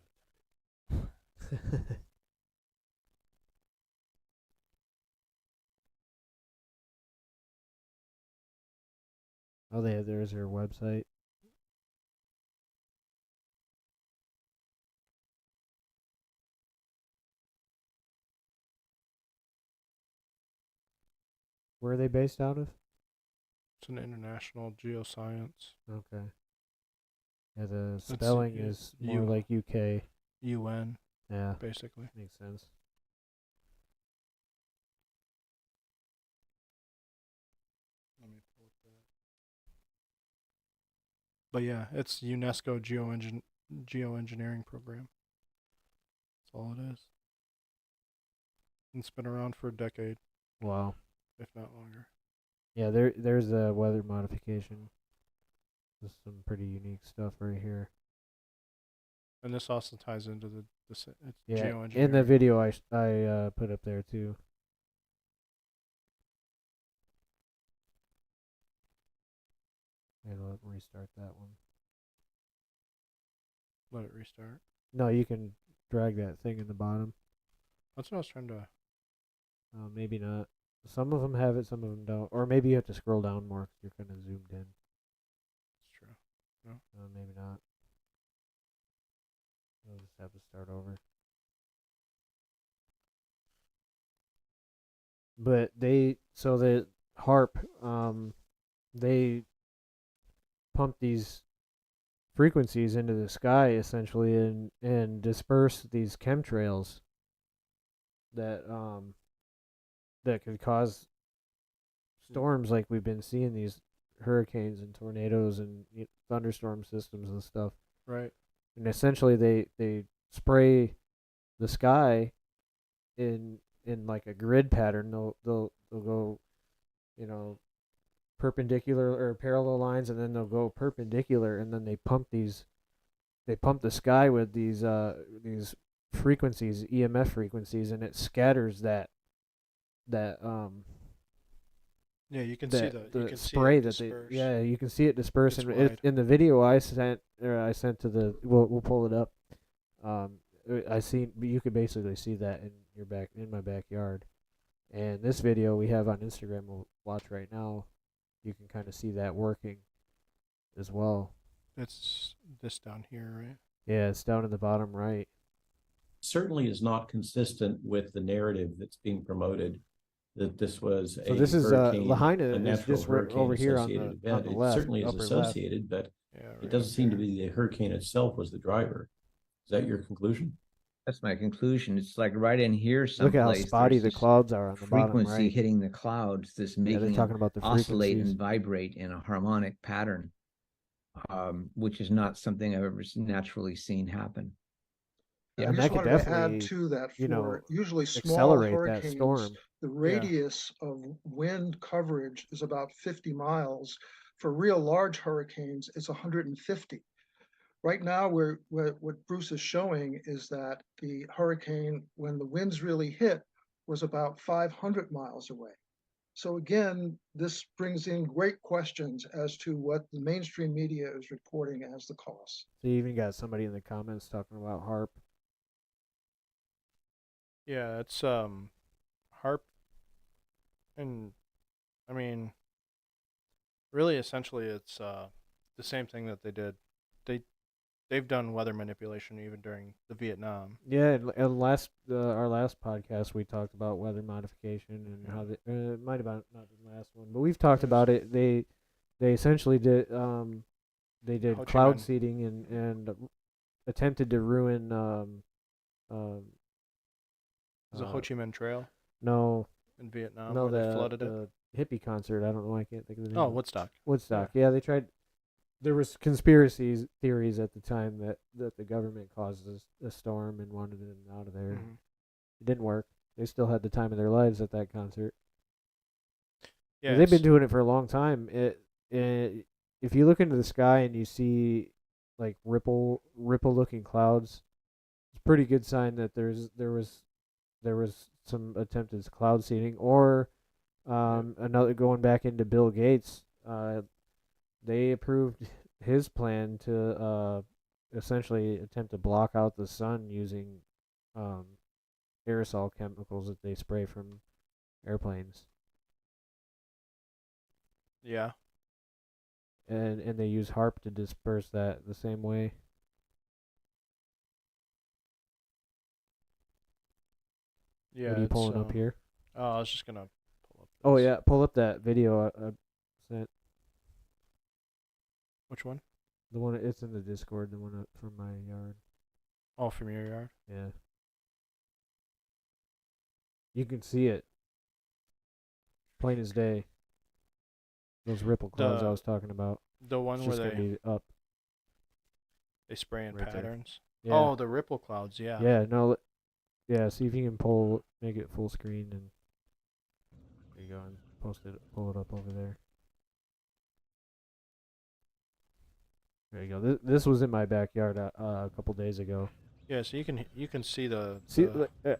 how to. Oh, there's their website. Where are they based out of? It's an international geoscience. Okay. Yeah, the It's spelling is more like UK. UN. Yeah. Basically. Makes sense. But yeah, it's UNESCO geoengineering program. That's all it is. It's been around for a decade. Wow. If not longer. Yeah, there's a weather modification. There's some pretty unique stuff right here. And this also ties into it's Yeah, geoengineering. in the video I put up there too. And let me restart that one. Let it restart. No, you can drag that thing in the bottom. That's what I was trying to. Maybe not. Some of them have it, some of them don't. Or maybe you have to scroll down more because you're kind of zoomed in. It's true. No. Maybe not. We'll just have to start over. But so the HARP, they pump these frequencies into the sky essentially and disperse these chemtrails that could cause storms like we've been seeing, these hurricanes and tornadoes and thunderstorm systems and stuff. Right. And essentially they spray the sky in like a grid pattern. They'll go, perpendicular or parallel lines, and then they'll go perpendicular, and then they pump the sky with these frequencies, EMF frequencies, and it scatters that yeah, you can see the you can spray see it that disperse. you can see it disperse. It's And wide. in the video I sent to the, we'll pull it up. You could basically see that in my backyard. And this video we have on Instagram, we'll watch right now. You can kind of see that working as well. It's this down here, right? Yeah, it's down in the bottom right. Certainly is not consistent with the narrative that's being promoted that this was So a this is hurricane, Lahaina a is natural just hurricane over here on associated the event. left, It certainly is upper left. associated, but it doesn't seem to be the hurricane itself was the driver. Is that your conclusion? That's my conclusion. It's like right in here Look someplace. at how spotty there's the this clouds are on the bottom frequency right. hitting the clouds, this Yeah, making they're talking about them the oscillate frequencies. and vibrate in a harmonic pattern, which is not something I've ever naturally seen happen. Yeah, I and just that could wanted to add definitely, to that you know, for usually small accelerate that hurricanes, storm. the radius of wind coverage is about 50 miles. For real large hurricanes, it's 150. Right now, what Bruce is showing is that the hurricane, when the winds really hit, was about 500 miles away. So again, this brings in great questions as to what the mainstream media is reporting as the cause. So you even got somebody in the comments talking about HARP. Yeah, it's HARP, and I mean, really, essentially, it's the same thing that they did. They've done weather manipulation even during the Vietnam. Yeah, and our last podcast we talked about weather modification and how it might have been not the last one, but we've talked about it. They essentially did Ho Chi cloud Minh. seeding and attempted to ruin Is it Ho Chi Minh Trail? No. In Vietnam, No, where they flooded it? the hippie concert. I don't know. I can't think of the name. Oh, of it. Woodstock. Woodstock. Yeah, they tried. There was conspiracy theories at the time that the government caused a storm and wanted them out of there. Mhm. It didn't work. They still had the time of their lives at that concert. Yeah, They've been doing it for a long time. If you look into the sky and you see like ripple looking clouds, it's a pretty good sign that there was some attempted cloud seeding. Or another, going back into Bill Gates, they approved his plan to essentially attempt to block out the sun using aerosol chemicals that they spray from airplanes. Yeah. And they use HARP to disperse that the same way. Yeah. What are you it's, pulling up here? Oh, I was just gonna pull up. Oh yeah, pull up that video I sent. Which one? The one, it's in the Discord. The one from my yard. Oh, from your yard. Yeah. You can see it. Plain as day. Those ripple clouds I was talking about. The one It's where just gonna they be up. They spray in Right there. patterns. Yeah. Oh, the ripple clouds. Yeah. Yeah. No. Yeah. See if you can make it full screen, and there you go, and pull it up over there. There you go. This was in my backyard a couple days ago. Yeah. So you can see the.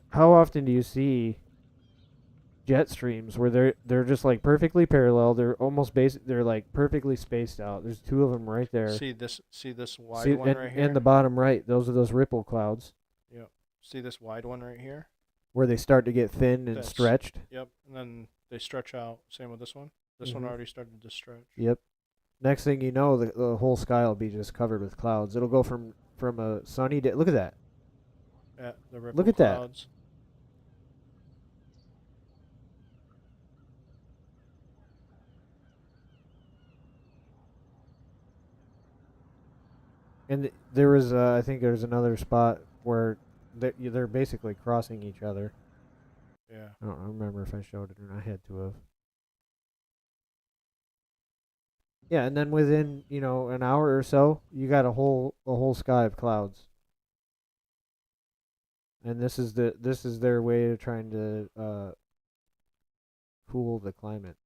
How often do you see jet streams where they're just like perfectly parallel? They're almost they're like perfectly spaced out. There's two of them right there. See this wide one right here. And the bottom right, those are those ripple clouds. Yep. See this wide one right here. Where they start to get thin and stretched. Yep. And then they stretch out. Same with this one. This one already started to stretch. Yep. Next thing you know, the whole sky will be just covered with clouds. It'll go from a sunny day. Look at that. Yeah, the ripple Look at clouds. that. And there was, I think there's another spot where they're basically crossing each other. Yeah. I don't remember if I showed it or not. I had to have. Yeah, and then within, an hour or so, you got a whole sky of clouds. And this is their way of trying to cool the climate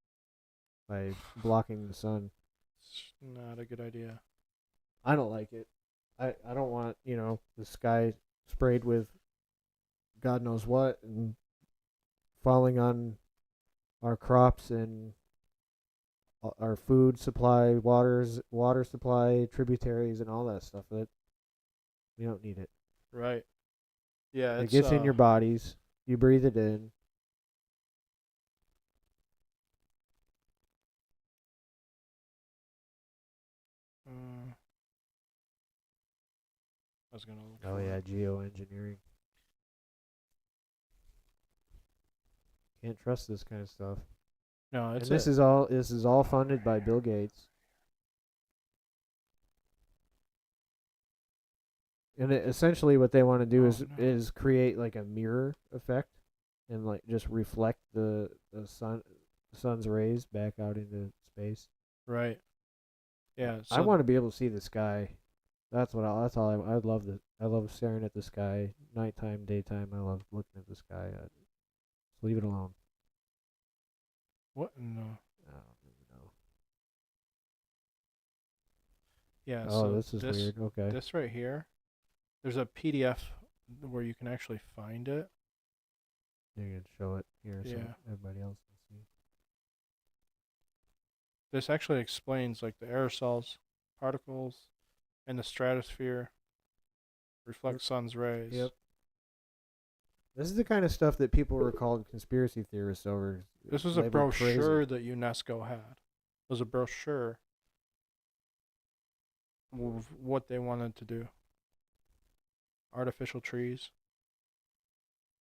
by blocking the sun. It's not a good idea. I don't like it. I don't want, the sky sprayed with God knows what and falling on our crops and our food supply, water supply, tributaries, and all that stuff. That we don't need it. Right. Yeah, it gets in your bodies. You breathe it in. I was gonna look. Oh yeah, geoengineering. Can't trust this kind of stuff. No, it's this is all funded by Bill Gates. And essentially what they want to do is create like a mirror effect and like just reflect the sun's rays back out into space. Right. Yeah. So I want to be able to see the sky. That's all I love. I love staring at the sky, nighttime, daytime. I love looking at the sky. Just leave it alone. What? No. I don't even know. Yeah. Oh, so this is weird. Okay. This right here, there's a PDF where you can actually find it. You can show it here so Yeah. everybody else can see. This actually explains like the aerosols, particles, and the stratosphere reflect sun's rays. Yep. This is the kind of stuff that people were called conspiracy theorists over. This was a brochure that UNESCO had. It was a brochure of what they wanted to do. Artificial trees.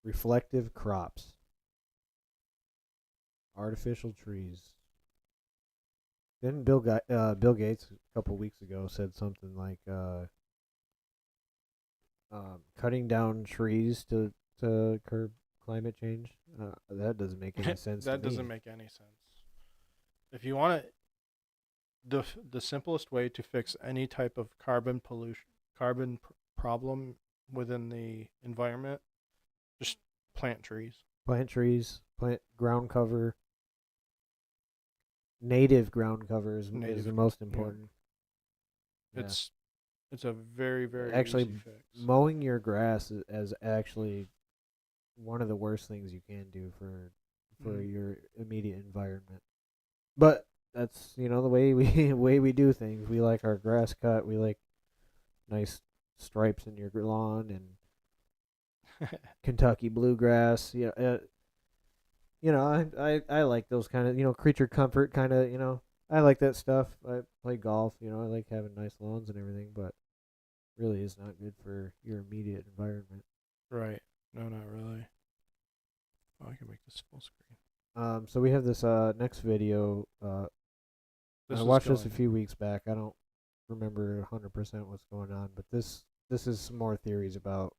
Reflective crops. Artificial trees. Didn't Bill Gates a couple weeks ago said something like cutting down trees to curb climate change? That doesn't make any sense. That doesn't make any sense. If you want to, the simplest way to fix any type of carbon problem within the environment, just plant trees. Plant trees, plant ground cover. Native ground cover is the most important. Yeah. It's a very, very actually easy fix. Mowing your grass is actually one of the worst things you can do for your immediate environment. But that's the way we do things. We like our grass cut. We like nice stripes in your lawn and Kentucky bluegrass. I like those kind of, creature comfort kind of, I like that stuff. I play golf, I like having nice lawns and everything, but really is not good for your immediate environment. Right. No, not really. Oh, I can make this full screen. So we have this next video. I watched this a few weeks back. I don't remember 100% what's going on, but this is some more theories about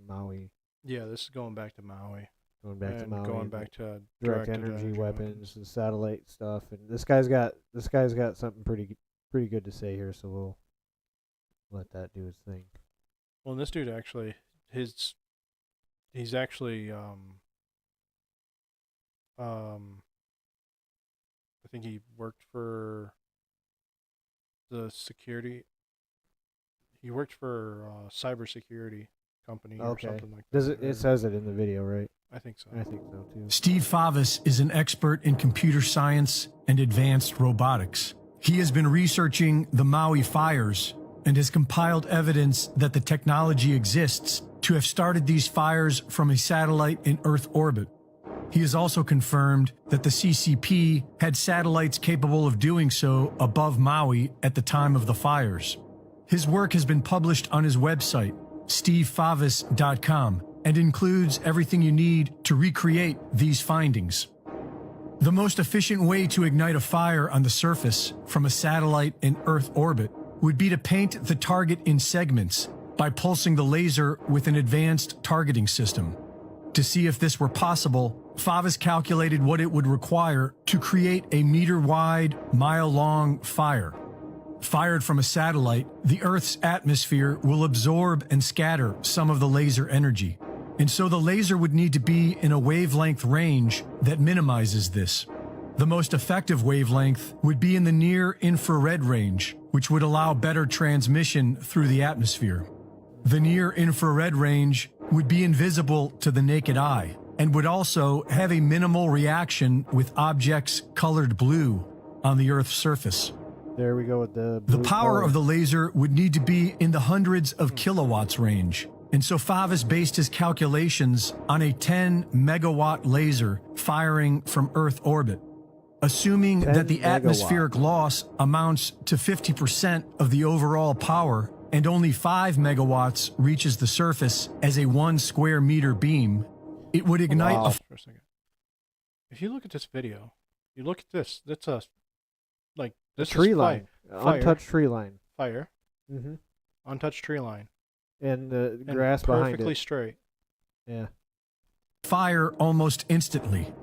Maui. Yeah, this is going back to Maui. Going back to Maui. Going back to direct energy weapons and satellite stuff. And this guy's got something pretty good to say here. So let that do his thing. Well, and this dude actually, he's actually, I think he worked for the security. He worked for a cybersecurity company or something like that. Does it? It says it in the video, right? I think so. I think so too. Steve Favis is an expert in computer science and advanced robotics. He has been researching the Maui fires and has compiled evidence that the technology exists to have started these fires from a satellite in Earth orbit. He has also confirmed that the CCP had satellites capable of doing so above Maui at the time of the fires. His work has been published on his website, stevefavis.com, and includes everything you need to recreate these findings. The most efficient way to ignite a fire on the surface from a satellite in Earth orbit would be to paint the target in segments by pulsing the laser with an advanced targeting system. To see if this were possible, Favis calculated what it would require to create a meter-wide, mile-long fire. Fired from a satellite, the Earth's atmosphere will absorb and scatter some of the laser energy. And so the laser would need to be in a wavelength range that minimizes this. The most effective wavelength would be in the near-infrared range, which would allow better transmission through the atmosphere. The near-infrared range would be invisible to the naked eye and would also have a minimal reaction with objects colored blue on the Earth's surface. There we go with the The power of the laser would need to be in the hundreds of kilowatts range. And so Favis based his calculations on a 10 megawatt laser firing from Earth orbit, assuming that the atmospheric loss amounts to 50% of the overall power and only 5 megawatts reaches the surface as a 1 square meter beam. It would ignite For a second. If you look at this video, you look at this. That's a this tree is line, untouched tree line, fire, mm-hmm. untouched tree line, and the grass behind it, perfectly straight. Yeah. Fire almost instantly.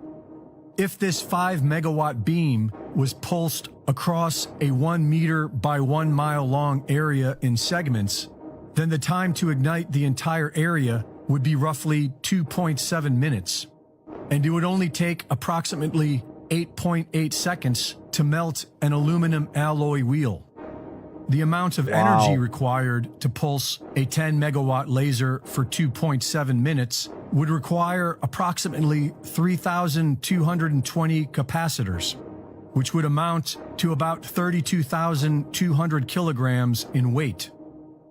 If this 5 megawatt beam was pulsed across a 1 meter by 1 mile long area in segments, then the time to ignite the entire area would be roughly 2.7 minutes. And it would only take approximately 8.8 seconds to melt an aluminum alloy wheel. The amount of energy required to pulse a 10 megawatt laser for 2.7 minutes would require approximately 3,220 capacitors, which would amount to about 32,200 kilograms in weight.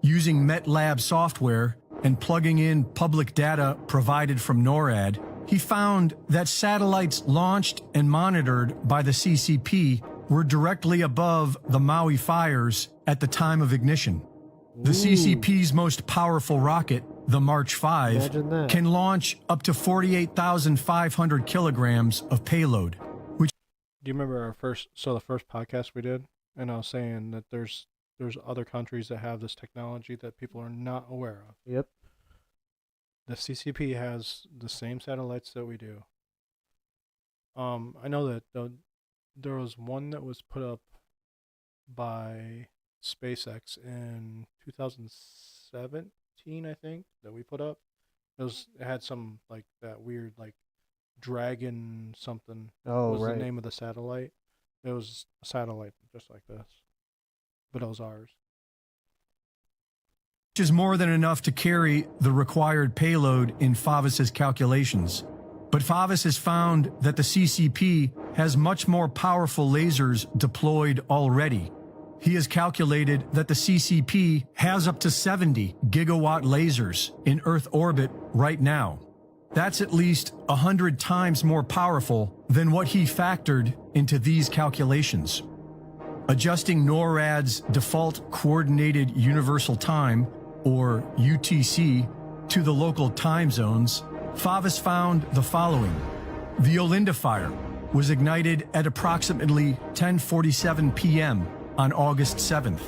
Using MetLab software and plugging in public data provided from NORAD, he found that satellites launched and monitored by the CCP were directly above the Maui fires at the time of ignition. The CCP's most powerful rocket, the March 5, can launch up to 48,500 kilograms of payload. Which Do you remember the first podcast we did? And I was saying that there's other countries that have this technology that people are not aware of. Yep. The CCP has the same satellites that we do. I know that there was one that was put up by SpaceX in 2017, I think, that we put up. It had some like that weird like dragon something. Oh, was right. the name of the satellite. It was a satellite just like this, but it was ours. which is more than enough to carry the required payload in Favis's calculations. But Favis has found that the CCP has much more powerful lasers deployed already. He has calculated that the CCP has up to 70 gigawatt lasers in Earth orbit right now. That's at least 100 times more powerful than what he factored into these calculations. Adjusting NORAD's default coordinated universal time, or UTC, to the local time zones, Favis found the following. The Olinda fire was ignited at approximately 10:47 p.m. on August 7th.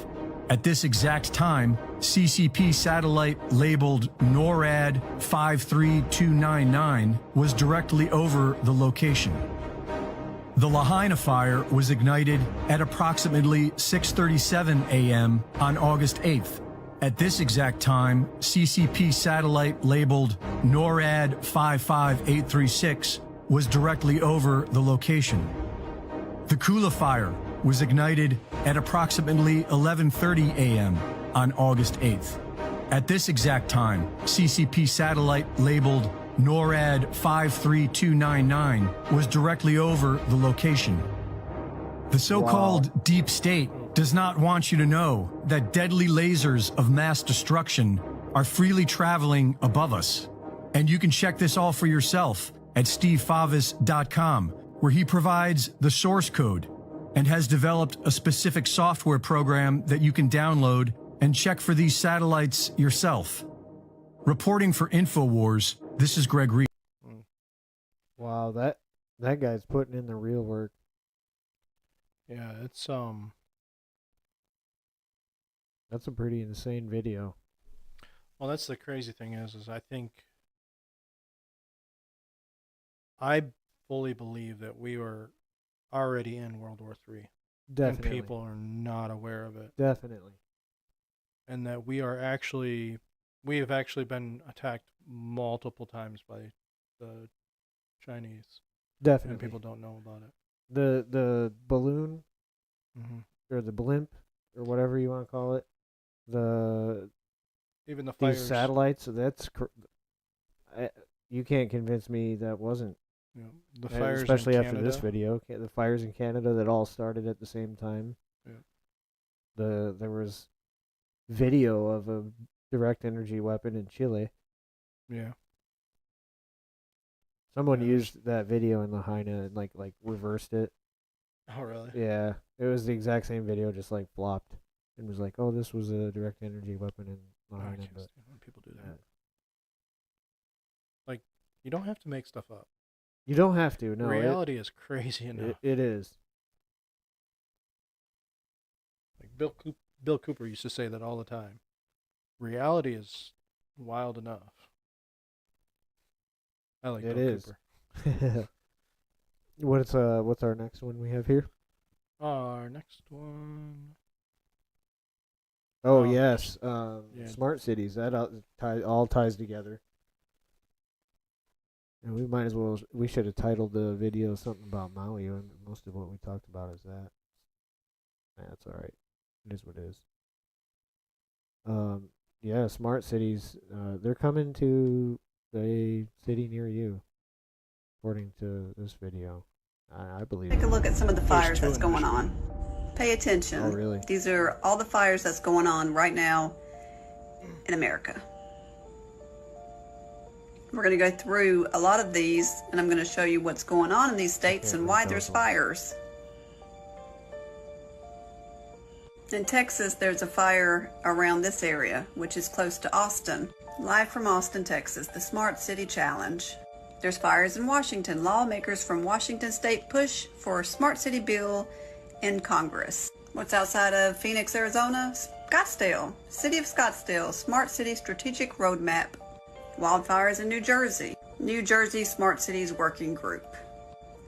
At this exact time, CCP satellite labeled NORAD 53299 was directly over the location. The Lahaina fire was ignited at approximately 6:37 a.m. on August 8th. At this exact time, CCP satellite labeled NORAD 55836 was directly over the location. The Kula fire was ignited at approximately 11:30 a.m. on August 8th. At this exact time, CCP satellite labeled NORAD 53299 was directly over the location. The so-called deep state does not want you to know that deadly lasers of mass destruction are freely traveling above us. And you can check this all for yourself at stevefavis.com, where he provides the source code and has developed a specific software program that you can download and check for these satellites yourself. Reporting for InfoWars, this is Greg Reed. Wow, that guy's putting in the real work. Yeah, it's That's a pretty insane video. Well, that's the crazy thing is I think I fully believe that we were already in World War III. Definitely. And people are not aware of it. Definitely. And that we have actually been attacked multiple times by the Chinese. Definitely. And people don't know about it. The balloon, Mm-hmm. or the blimp, or whatever you want to call it, Even the these fires. satellites. You can't convince me that wasn't. Yeah, the fires, especially in after this video, the fires in Canada that all started at the same time. Yeah. There was video of a direct energy weapon in Chile. Yeah. Someone used that video in Lahaina and like reversed it. Oh, really? Yeah, it was the exact same video, just like flopped, and was like, "Oh, this was a direct energy weapon in Lahaina." I can't But stand when people do that. Like, you don't have to make stuff up. you don't have to. No, Reality is crazy enough. It is. Like Bill Cooper used to say that all the time. Reality is wild enough. I like It Bill is. Cooper. What's our next one we have here? Our next one. Oh yes, yeah. smart cities. That all ties together. And we might as well. We should have titled the video something about Maui. And most of what we talked about is that. That's all right. It is what it is. Yeah, smart cities. They're coming to a city near you, according to this video. I believe. Take a look at some of the fires that's going on. Pay attention. Oh, really? These are all the fires that's going on right now in America. We're going to go through a lot of these, and I'm going to show you what's going on in these states and why there's fires. In Texas, there's a fire around this area, which is close to Austin. Live from Austin, Texas, the Smart City Challenge. There's fires in Washington. Lawmakers from Washington State push for a smart city bill in Congress. What's outside of Phoenix, Arizona? Scottsdale. City of Scottsdale, Smart City Strategic Roadmap. Wildfires in New Jersey. New Jersey Smart Cities Working Group.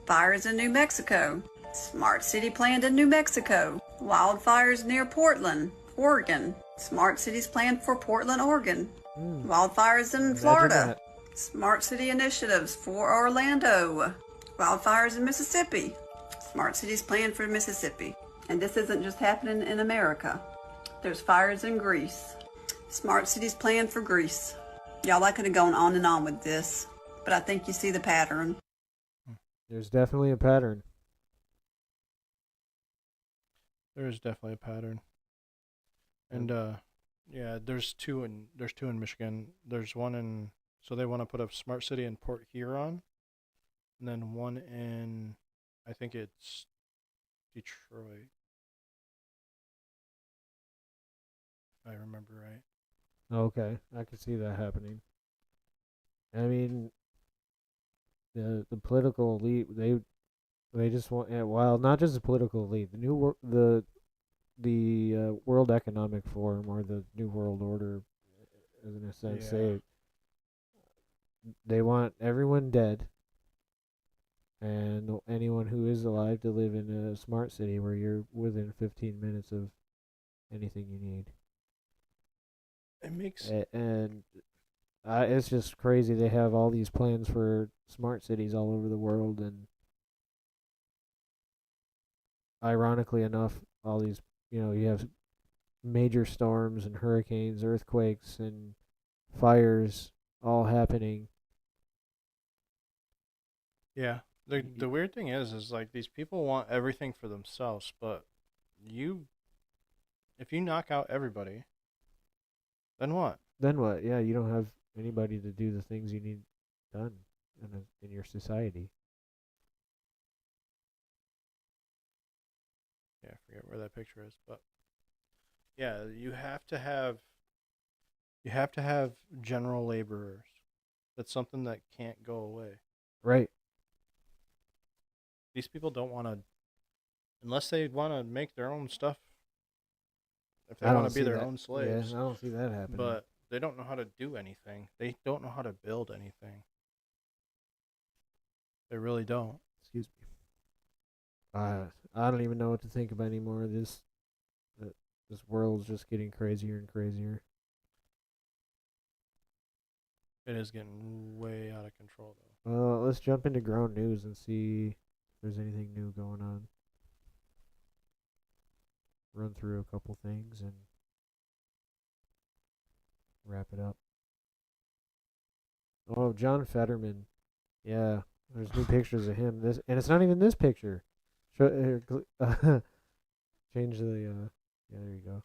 Fires in New Mexico. Smart City planned in New Mexico. Wildfires near Portland, Oregon. Smart cities planned for Portland, Oregon. Wildfires in Florida. Smart city initiatives for Orlando. Wildfires in Mississippi. Smart cities planned for Mississippi. And this isn't just happening in America. There's fires in Greece. Smart cities planned for Greece. Y'all, I could have gone on and on with this, but I think you see the pattern. There's definitely a pattern. There is definitely a pattern. And yeah, there's two in Michigan. There's one so they want to put a smart city in Port Huron, and then one in, I think it's Detroit, if I remember right. Okay, I can see that happening. I mean, the political elite, they just want, well, not just the political elite, the World Economic Forum, or the New World Order, as in a sense, they want everyone dead, and anyone who is alive to live in a smart city where you're within 15 minutes of anything you need. It makes And it's just crazy. They have all these plans for smart cities all over the world, and ironically enough, all these, you have major storms and hurricanes, earthquakes, and fires all happening. Yeah. The weird thing is like these people want everything for themselves, but if you knock out everybody, then what? Then what? Yeah, you don't have anybody to do the things you need done in your society. Yeah, I forget where that picture is, but yeah, you have to have general laborers. That's something that can't go away. Right. These people don't want to, unless they want to make their own stuff. If they I want don't to be see their that. own slaves, Yeah, I don't see that happening. but they don't know how to do anything. They don't know how to build anything. They really don't. Excuse me. I don't even know what to think of anymore. This world's just getting crazier and crazier. It is getting way out of control, though. Let's jump into ground news and see if there's anything new going on. Run through a couple things and wrap it up. Oh, John Fetterman. Yeah, there's new pictures of him. And it's not even this picture. Change the. Yeah, there you go.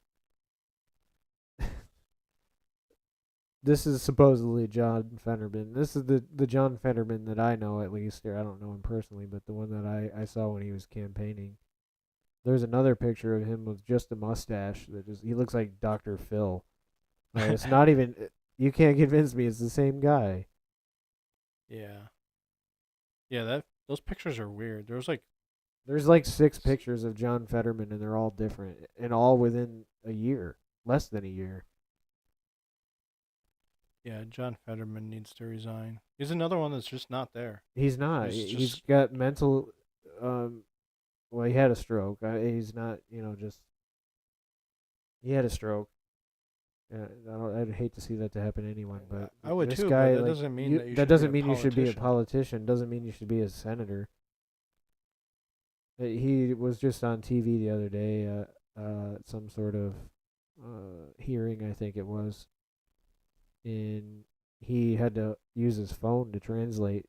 This is supposedly John Fetterman. This is the John Fetterman that I know, at least. Or I don't know him personally, but the one that I saw when he was campaigning. There's another picture of him with just a mustache. He looks like Dr. Phil. It's not even. You can't convince me it's the same guy. Yeah. Yeah, those pictures are weird. There's like 6 pictures of John Fetterman, and they're all different, and all within a year, less than a year. Yeah, John Fetterman needs to resign. He's another one that's just not there. He's not. He's got mental. Well, he had a stroke. He's not. Just. He had a stroke. I'd hate to see that to happen to anyone, but I would this too. guy, But that like, doesn't mean that you. That should doesn't be a mean you should be a politician. politician. Doesn't mean you should be a senator. He was just on TV the other day, some sort of hearing, I think it was, and he had to use his phone to translate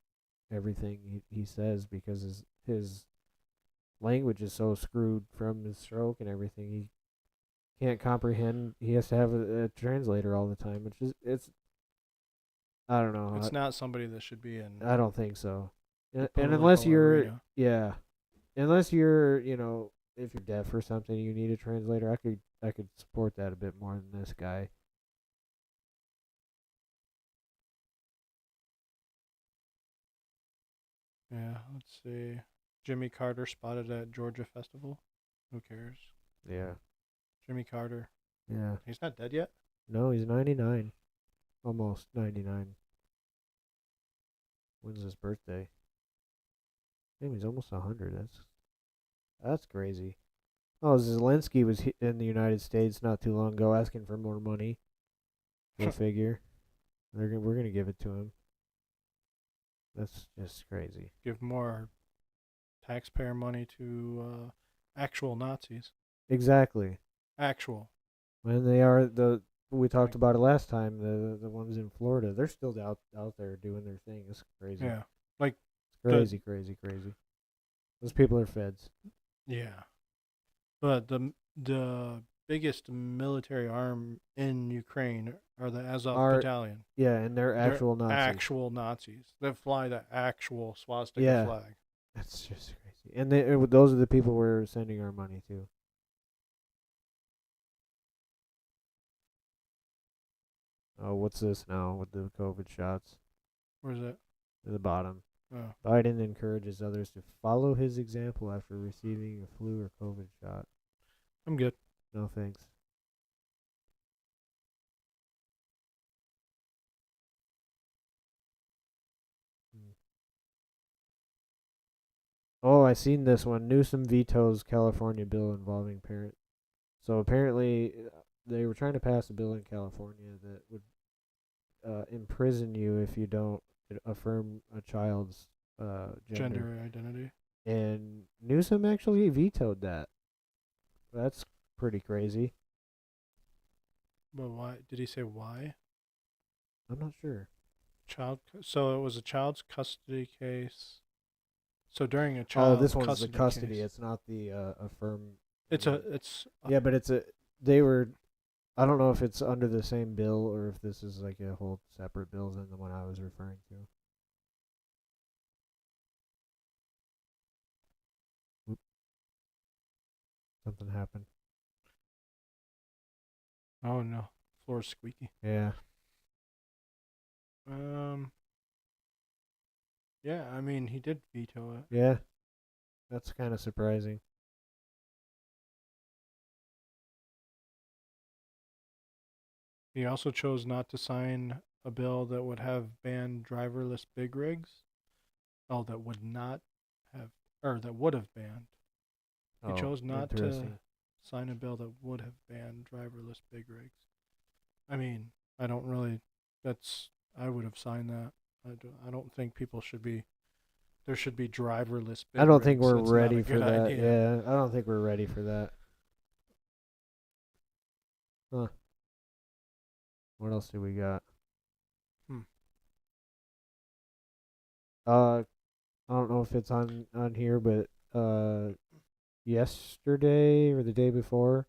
everything he says because his language is so screwed from his stroke and everything. He can't comprehend. He has to have a translator all the time, which is I don't know. It's not somebody that should be in. I don't think so. And unless you're, arena. yeah, unless you're, if you're deaf or something, you need a translator. I could support that a bit more than this guy. Yeah, let's see. Jimmy Carter spotted at Georgia Festival. Who cares? Yeah. Jimmy Carter. Yeah. He's not dead yet? No, he's 99. Almost 99. When's his birthday? Damn, he's almost 100. That's crazy. Oh, Zelensky was in the United States not too long ago asking for more money. Go figure. We're gonna give it to him. That's just crazy. Give more taxpayer money to actual Nazis. Exactly. Actual. When they are we talked about it last time, the ones in Florida, they're still out there doing their thing. It's crazy. Yeah. Like it's crazy. Those people are feds. Yeah. But the biggest military arm in Ukraine are the Azov Battalion. Yeah, and they're actual Nazis. Actual Nazis that fly the actual swastika flag. That's just crazy. And those are the people we're sending our money to. Oh, what's this now with the COVID shots? Where's that? At the bottom. Oh. Biden encourages others to follow his example after receiving a flu or COVID shot. I'm good. No thanks. Oh, I seen this one. Newsom vetoes California bill involving parent. So apparently, they were trying to pass a bill in California that would imprison you if you don't affirm a child's Gender identity. And Newsom actually vetoed that. That's pretty crazy. But why? Did he say why? I'm not sure. So it was a child's custody case. So during a child's this one's the custody. case, It's not the affirm. Yeah, but they were. I don't know if it's under the same bill or if this is like a whole separate bill than the one I was referring to. Oop. Something happened. Oh no, floor's squeaky. Yeah. Yeah, I mean he did veto it. Yeah. That's kind of surprising. He also chose not to sign a bill that would have banned driverless big rigs. Oh, that would not have, or that would have banned. He chose not to sign a bill that would have banned driverless big rigs. I mean, I don't really. I would have signed that. I don't think people should be. There should be driverless big rigs. I don't think we're It's ready not a for good that. idea. Yeah, I don't think we're ready for that. Huh. What else do we got? I don't know if it's on here, but yesterday or the day before,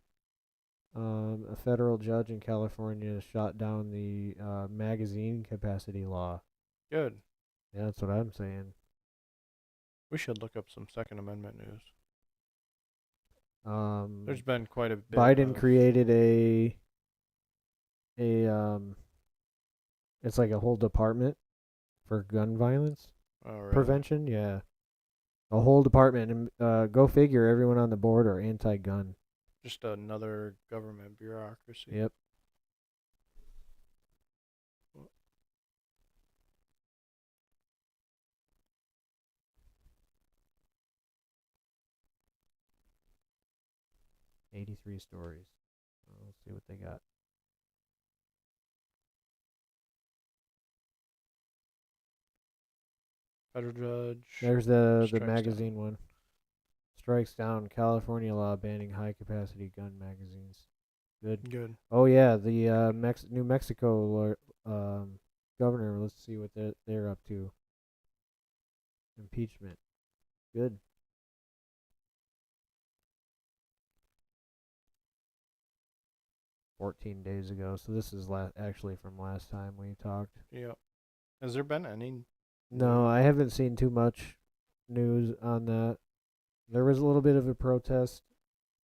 a federal judge in California shot down the magazine capacity law. Good. Yeah, that's what I'm saying. We should look up some Second Amendment news. There's There's been quite a bit. Biden created it's like a whole department for gun violence prevention. Yeah, a whole department, and go figure, everyone on the board are anti-gun. Just another government bureaucracy. Yep. $83 stories. Let's see what they got. Federal judge. There's the strikes magazine down. one. Strikes down California law banning high-capacity gun magazines. Good. Good. Oh yeah, the New Mexico governor. Let's see what they're up to. Impeachment. Good. $14 days ago. So this is actually from last time we talked. Yep. Has there been any? No, I haven't seen too much news on that. There was a little bit of a protest.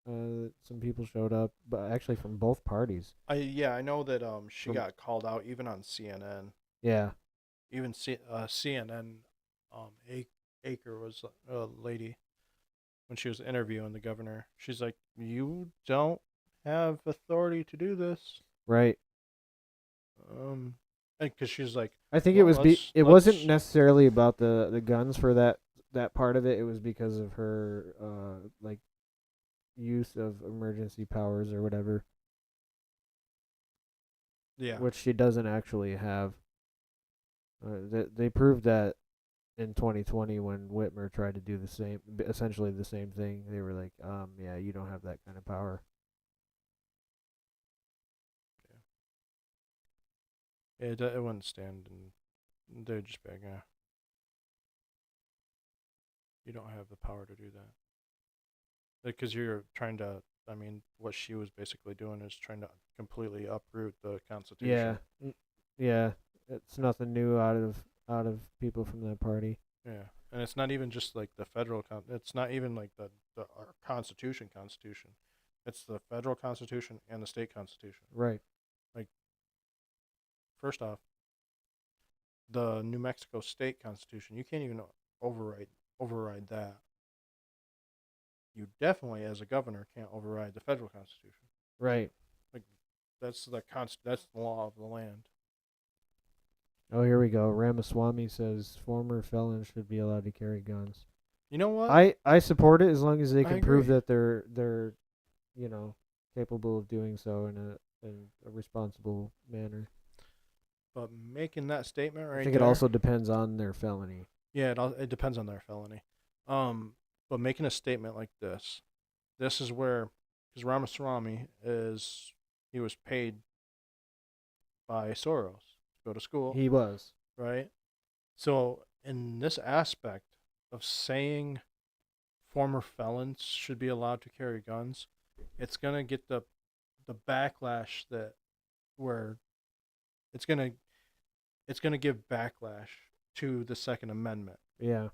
Some people showed up, but actually from both parties. I know that she got called out even on CNN. Yeah. Even CNN, Aker was a lady when she was interviewing the governor. She's like, "You don't have authority to do this." Right. Because she's like, I think it was it wasn't necessarily about the guns for that part of it. It was because of her like use of emergency powers or whatever. Yeah. Which she doesn't actually have. They proved that in 2020 when Whitmer tried to do essentially the same thing. They were like, yeah, you don't have that kind of power. Yeah, it wouldn't stand, and they'd just be like, you don't have the power to do that. Because you're trying to, I mean, what she was basically doing is trying to completely uproot the Constitution. Yeah, yeah, it's nothing new out of people from that party. Yeah, and it's not even just like the federal, it's not even like our Constitution. It's the federal Constitution and the state Constitution. Right. Like, first off, the New Mexico state Constitution, you can't even override that. You definitely, as a governor, can't override the federal Constitution. Right. Like, that's the law of the land. Oh, here we go. Ramaswamy says former felons should be allowed to carry guns. You know what? I support it as long as they can prove agree. that they're capable of doing so in a responsible manner. But making that statement right I think there, it also depends on their felony. Yeah, it depends on their felony. But making a statement like this is where, because Ramaswamy he was paid by Soros to go to school. He was. Right? So in this aspect of saying former felons should be allowed to carry guns, it's gonna get the backlash that where it's gonna give backlash to the Second Amendment. Yeah.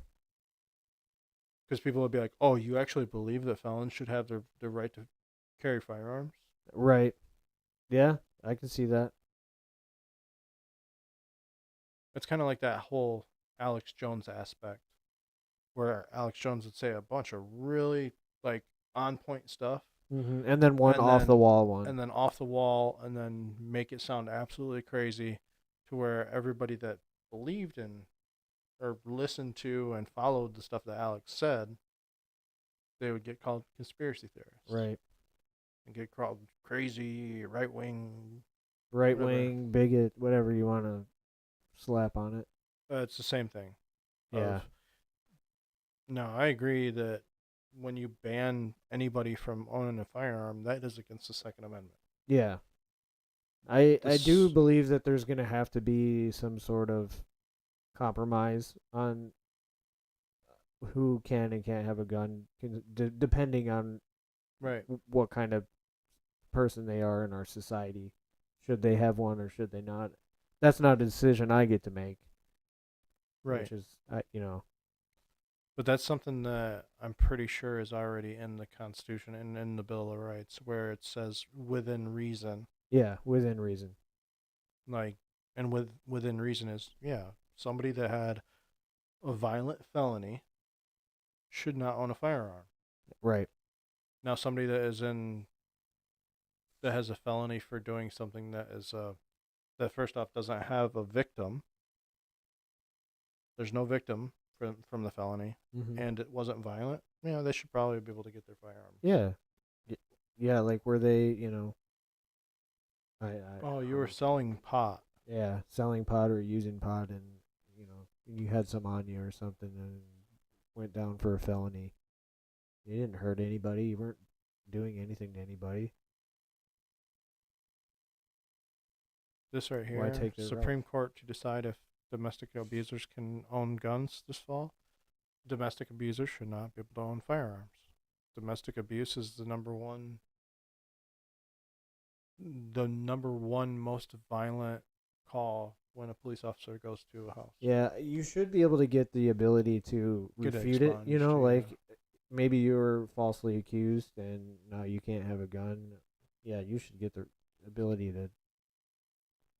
Because people will be like, "Oh, you actually believe that felons should have the right to carry firearms?" Right. Yeah, I can see that. It's kind of like that whole Alex Jones aspect, where Alex Jones would say a bunch of really like on point stuff, And then one off the wall one. and then off the wall, and then make it sound absolutely crazy, to where everybody that believed in or listened to and followed the stuff that Alex said, they would get called conspiracy theorists. Right. And get called crazy, right wing, bigot, whatever you want to slap on it. It's the same thing. Yeah. No, I agree that when you ban anybody from owning a firearm, that is against the Second Amendment. Yeah. I do believe that there's going to have to be some sort of compromise on who can and can't have a gun, depending on Right. what kind of person they are in our society. Should they have one or should they not? That's not a decision I get to make. Right. Which is, But that's something that I'm pretty sure is already in the Constitution and in the Bill of Rights, where it says within reason. Yeah, within reason. Like, and within reason is, somebody that had a violent felony should not own a firearm. Right. Now, somebody that has a felony for doing something that is that first off doesn't have a victim. There's no victim from the felony, and it wasn't violent. They should probably be able to get their firearm. Yeah. Yeah, like were they, you were selling pot. Yeah, selling pot or using pot, and you had some on you or something, and went down for a felony. You didn't hurt anybody. You weren't doing anything to anybody. This right here, Why take the Supreme Court to decide if domestic abusers can own guns this fall. Domestic abusers should not be able to own firearms. Domestic abuse is the number one most violent call when a police officer goes to a house. Yeah, you should be able to get the ability to refute it. Like maybe you were falsely accused and now you can't have a gun. Yeah, you should get the ability to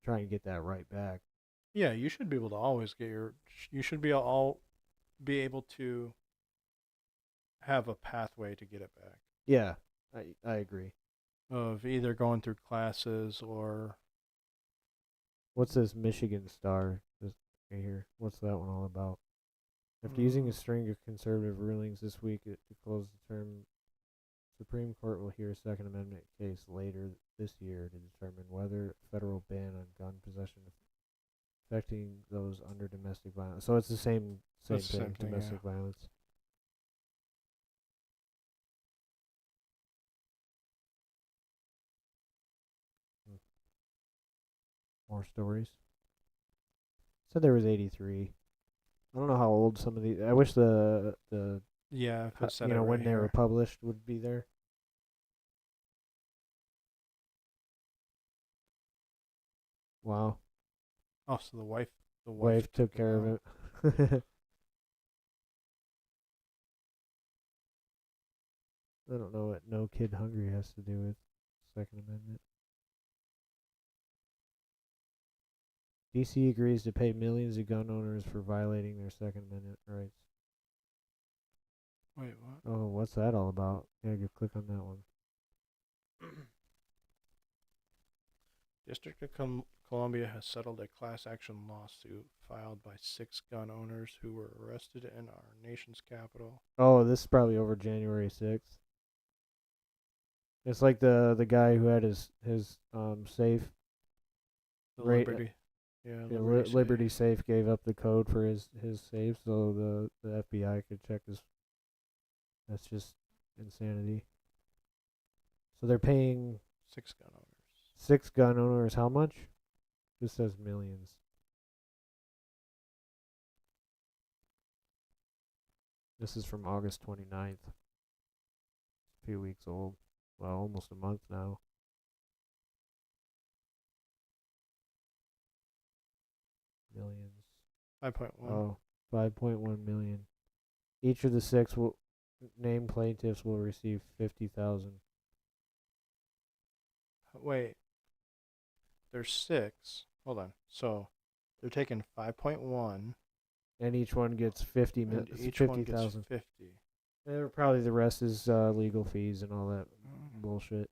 try and get that right back. Yeah, you should be able to always get you should be able to have a pathway to get it back. Yeah, I agree. Of either going through classes or... What's this Michigan Star right here? What's that one all about? After using a string of conservative rulings this week to close the term, Supreme Court will hear a Second Amendment case later this year to determine whether a federal ban on gun possession affecting those under domestic violence. So it's the same thing, domestic violence. More stories. Said there was 83. I don't know how old some of these. I wish the if it said it when right they were here. published would be there. Wow. Oh, so the wife took care of it. I don't know what No Kid Hungry has to do with Second Amendment. DC agrees to pay millions of gun owners for violating their Second Amendment rights. Wait, what? Oh, what's that all about? Yeah, go click on that one. District of Columbia has settled a class action lawsuit filed by 6 gun owners who were arrested in our nation's capital. Oh, this is probably over January 6th. It's like the guy who had his safe. The Right, Liberty. Yeah, Yeah, Liberty Liberty Safe gave up the code for his safe, so the FBI could check his. That's just insanity. So they're paying 6 gun owners. 6 gun owners how much? This says millions. This is from August 29th. A few weeks old. Well, almost a month now. Millions. 5.1. Oh, 5.1 million. Each of the 6 named plaintiffs will receive 50,000. Wait. There's 6. Hold on. So they're taking 5.1. And each one gets 50 And each 50,000. one gets 50. Probably the rest is legal fees and all that bullshit.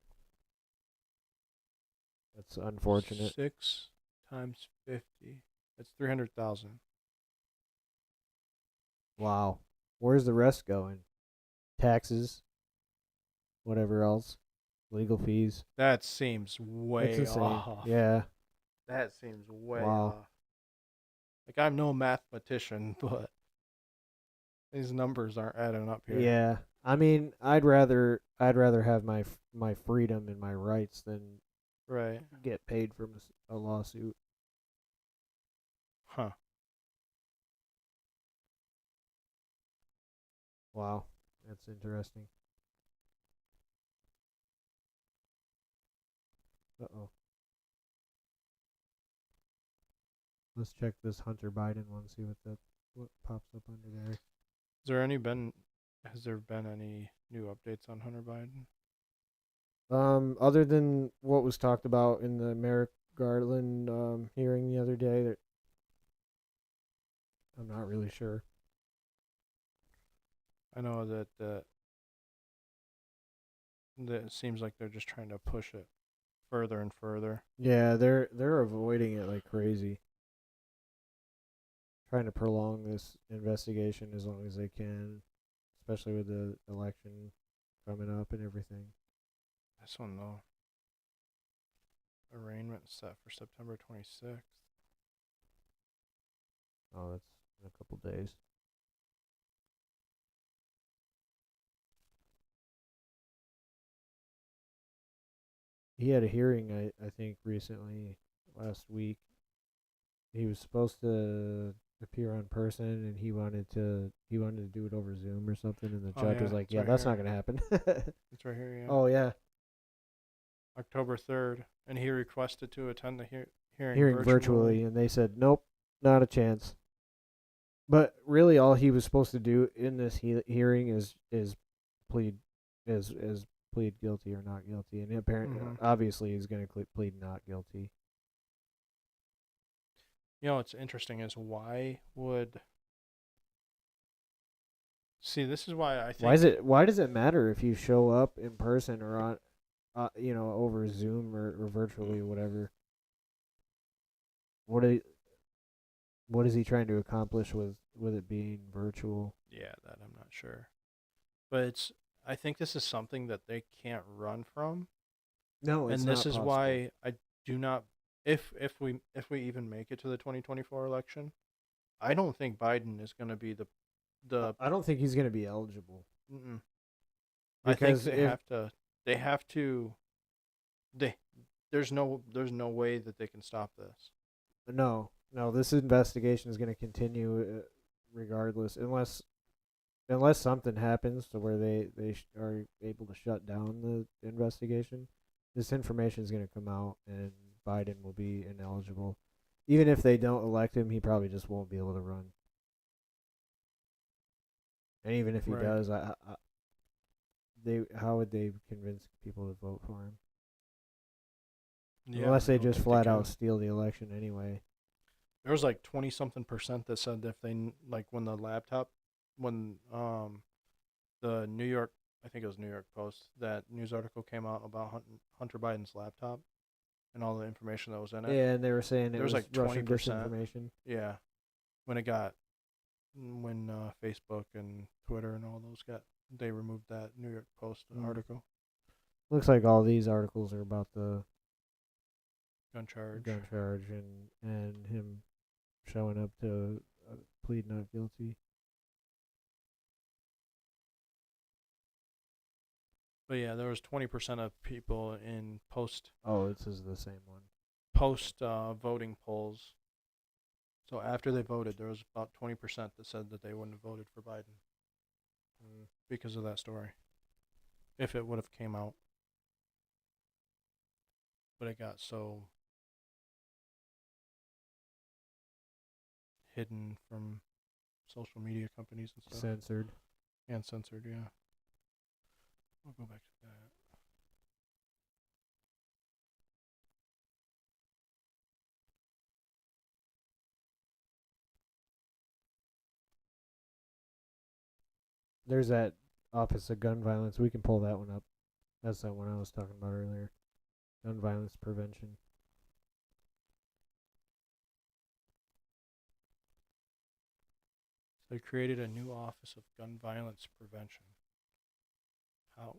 That's unfortunate. 6 times 50. That's 300,000. Wow. Where's the rest going? Taxes, whatever else, legal fees. That seems way It's insane. off. Yeah. That seems way Wow. off. Like, I'm no mathematician, but these numbers aren't adding up here. Yeah. I mean, I'd rather have my freedom and my rights than Right. get paid from a lawsuit. Huh. Wow. That's interesting. Uh-oh. Let's check this Hunter Biden one, see what pops up under there. Has there been any new updates on Hunter Biden? Other than what was talked about in the Merrick Garland hearing the other day, that I'm not really sure. I know that it seems like they're just trying to push it further and further. Yeah, they're avoiding it like crazy. Trying to prolong this investigation as long as they can, especially with the election coming up and everything. I just don't know. Arraignment set for September 26th. Oh, that's in a couple days. He had a hearing, I think, recently, last week. He was supposed to appear on person, and he wanted to do it over Zoom or something, and the judge was like, it's "Yeah, right that's here. not gonna happen." It's right here, yeah. Oh yeah. October 3rd, and he requested to attend the Hearing virtually, and they said, "Nope, not a chance." But really, all he was supposed to do in this hearing is plead plead guilty or not guilty, and apparently, obviously, he's going to plead not guilty. You know what's interesting is why would this is why I think Why does it matter if you show up in person or on over Zoom or virtually or whatever? What is he trying to accomplish with it being virtual? Yeah, that I'm not sure. But I think this is something that they can't run from. No, it's and this not is possible. why I do not if we even make it to the 2024 election, I don't think Biden is going to be the I don't think he's going to be eligible. Because they have to there's no way that they can stop this. No, this investigation is going to continue regardless, unless something happens to where they are able to shut down the investigation. This information is going to come out, and Biden will be ineligible. Even if they don't elect him, he probably just won't be able to run. And even if he does, how would they convince people to vote for him? Yeah, unless they just flat out steal the election anyway. There was like 20-something% that said that if they when the New York, I think it was New York Post, that news article came out about Hunter Biden's laptop and all the information that was in it. Yeah, and they were saying there was like Russian 20% disinformation. Yeah, when Facebook and Twitter and all those they removed that New York Post article. Looks like all these articles are about the gun charge. And him showing up to plead not guilty. But yeah, there was 20% of people in post. Oh, this is the same one. Post voting polls. So after they voted, there was about 20% that said that they wouldn't have voted for Biden because of that story. If it would have came out, but it got so hidden from social media companies and stuff. Censored. And censored, yeah. We'll go back to that. There's that Office of Gun Violence. We can pull that one up. That's that one I was talking about earlier. Gun violence prevention. They created a new Office of Gun Violence Prevention. How?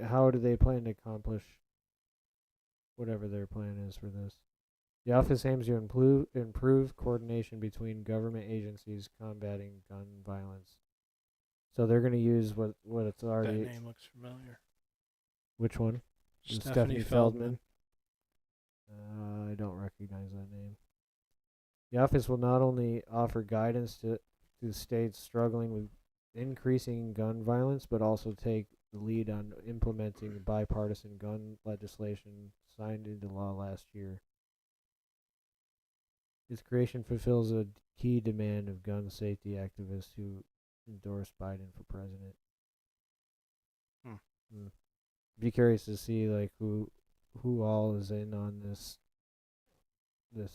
How do they plan to accomplish whatever their plan is for this? The office aims to improve coordination between government agencies combating gun violence. So they're going to use what it's already. That name looks familiar. Which one? Stephanie Feldman. I don't recognize that name. The office will not only offer guidance to states struggling with increasing gun violence, but also take the lead on implementing bipartisan gun legislation signed into law last year. Its creation fulfills a key demand of gun safety activists who endorsed Biden for president. Be curious to see like who all is in on this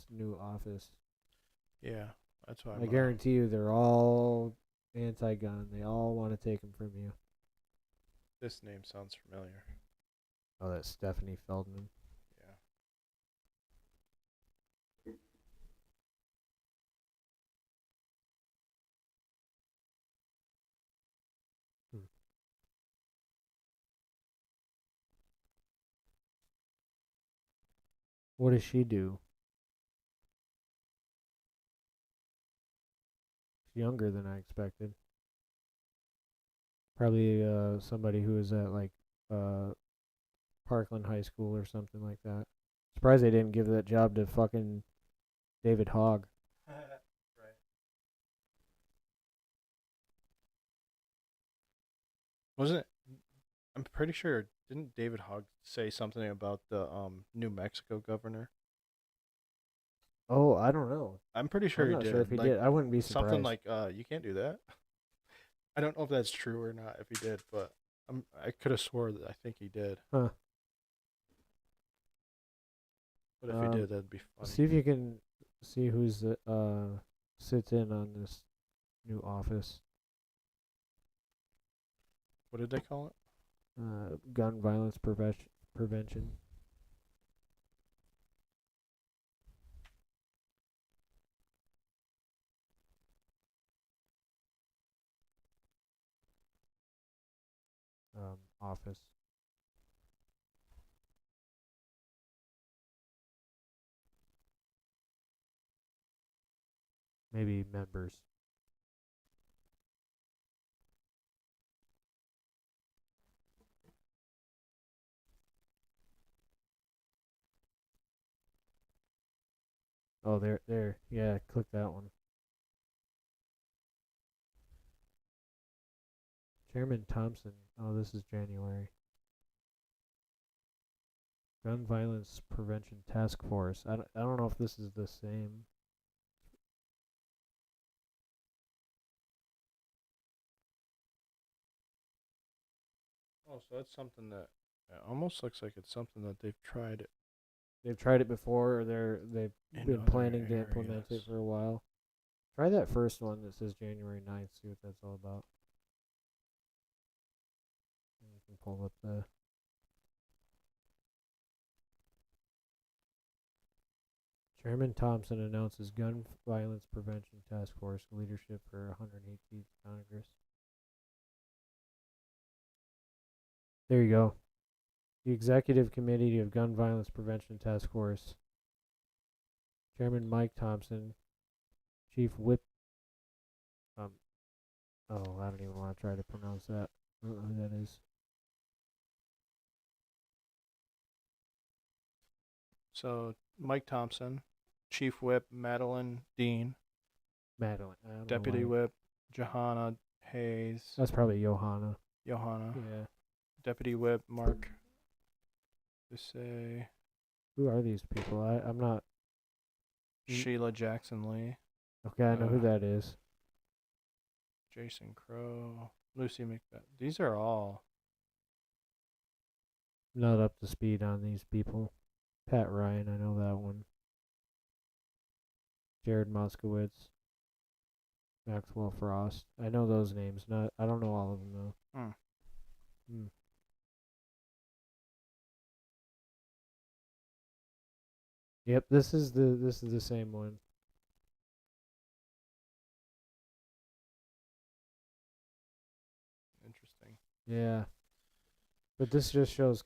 new office. Yeah, that's why I guarantee you they're all anti-gun. They all want to take them from you. This name sounds familiar. Oh, that's Stephanie Feldman. Yeah. What does she do? She's younger than I expected. Probably somebody who was at like Parkland High School or something like that. Surprised they didn't give that job to fucking David Hogg. Right. Wasn't it? I'm pretty sure. Didn't David Hogg say something about the New Mexico governor? Oh, I don't know. I'm pretty sure I'm he not did. sure if he did. I wouldn't be Something surprised. like, you can't do that. I don't know if that's true or not. If he did, but I could have swore that I think he did. Huh. But if he did, that'd be funny. See if you can see who's sits in on this new office. What did they call it? Gun violence prevention. Office. Maybe members. Oh, there. Yeah, click that one. Chairman Thompson. Oh, this is January. Gun Violence Prevention Task Force. I don't know if this is the same. Oh, so that's something that it almost looks like it's something that they've tried it. They've tried it before, or they've been other planning to implement it areas. for a while. Try that first one that says January 9th, see what that's all about. And you can pull up the... Chairman Thompson announces gun violence prevention task force leadership for 118th Congress. There you go. The Executive Committee of Gun Violence Prevention Task Force. Chairman Mike Thompson. Chief Whip. I don't even want to try to pronounce that. I don't know who that is. So Mike Thompson, Chief Whip Madeline Dean, Madeline. I don't know Deputy why. Whip Johanna Hayes. That's probably Johanna. Johanna. Yeah. Deputy Whip Mark. Say Who are these people? I'm not. Sheila Jackson Lee. Okay, I know who that is. Jason Crow, Lucy Macbeth. These are all Not up to speed on these people. Pat Ryan, I know that one. Jared Moskowitz. Maxwell Frost. I know those names. I don't know all of them though. Yep, this is the same one. interesting. Yeah. But this just shows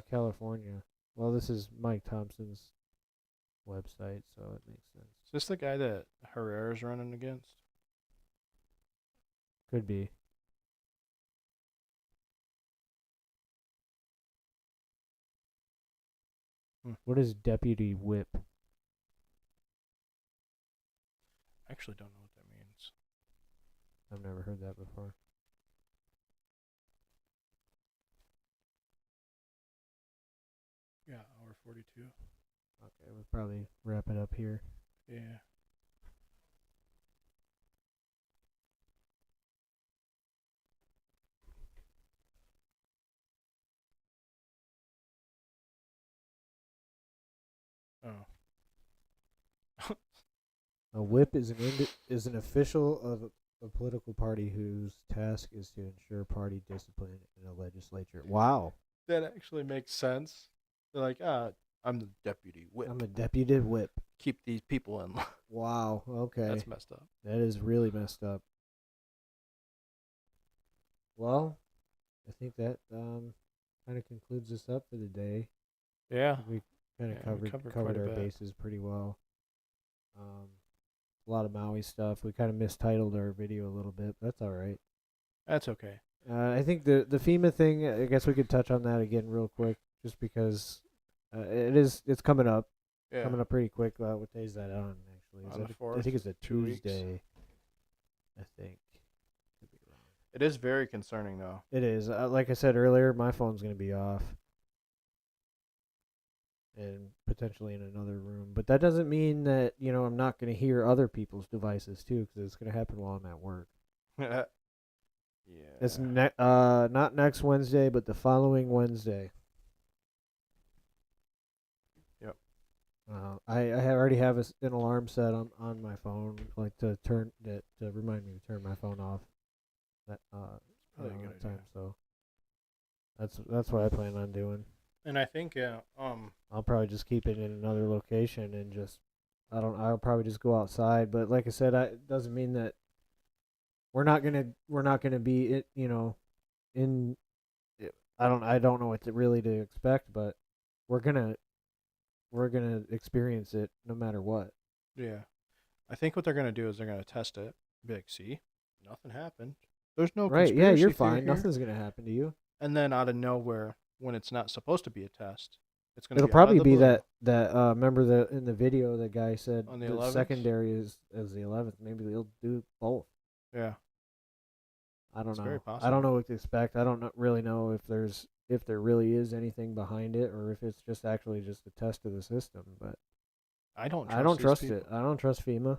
California. Well, this is Mike Thompson's website, so it makes sense. Is this the guy that Herrera's running against? Could be. What is Deputy Whip? I actually don't know what that means. I've never heard that before. Yeah, hour 42. Okay, we'll probably wrap it up here. Yeah. Oh. A whip is an official of a political party whose task is to ensure party discipline in a legislature. Wow. That actually makes sense. They're like, I'm the deputy whip. I'm a deputy whip. Keep these people in line. Wow. Okay. That's messed up. That is really messed up. Well, I think that kind of concludes us up for the day. Yeah. We kind of we covered quite a our bit. bases pretty well. A lot of Maui stuff. We kind of mistitled our video a little bit. But that's all right. That's okay. I think the FEMA thing, I guess we could touch on that again real quick, just because it's coming up. Yeah. Coming up pretty quick. What day is that on, actually? On the 4th, I think it's a 2 weeks. Tuesday. I think. Could be wrong. It is very concerning, though. It is. Like I said earlier, my phone's going to be off. And potentially in another room. But that doesn't mean that, I'm not going to hear other people's devices, too, because it's going to happen while I'm at work. Yeah. It's not next Wednesday, but the following Wednesday. Yep. I already have an alarm set on my phone, like to remind me to turn my phone off. That probably a good idea. time. So that's what I plan on doing. And I think I'll probably just keep it in another location and I'll probably just go outside. But like I said, it doesn't mean that we're not gonna be in. I don't know what to expect, but we're gonna experience it no matter what. Yeah. I think what they're going to do is they're going to test it. Be like, see, nothing happened. There's no Right, conspiracy yeah, you're theory fine. here. Nothing's gonna happen to you. And then out of nowhere, when it's not supposed to be a test, it's going to It'll be probably out of the be blue. that remember in the video the guy said On the the 11th? secondary is as the 11th. Maybe they'll do both. Yeah. I don't It's know. very I possible. don't know what to expect. I don't really know if there really is anything behind it or if it's just actually just a test of the system. But I don't trust these it. people. I don't trust FEMA.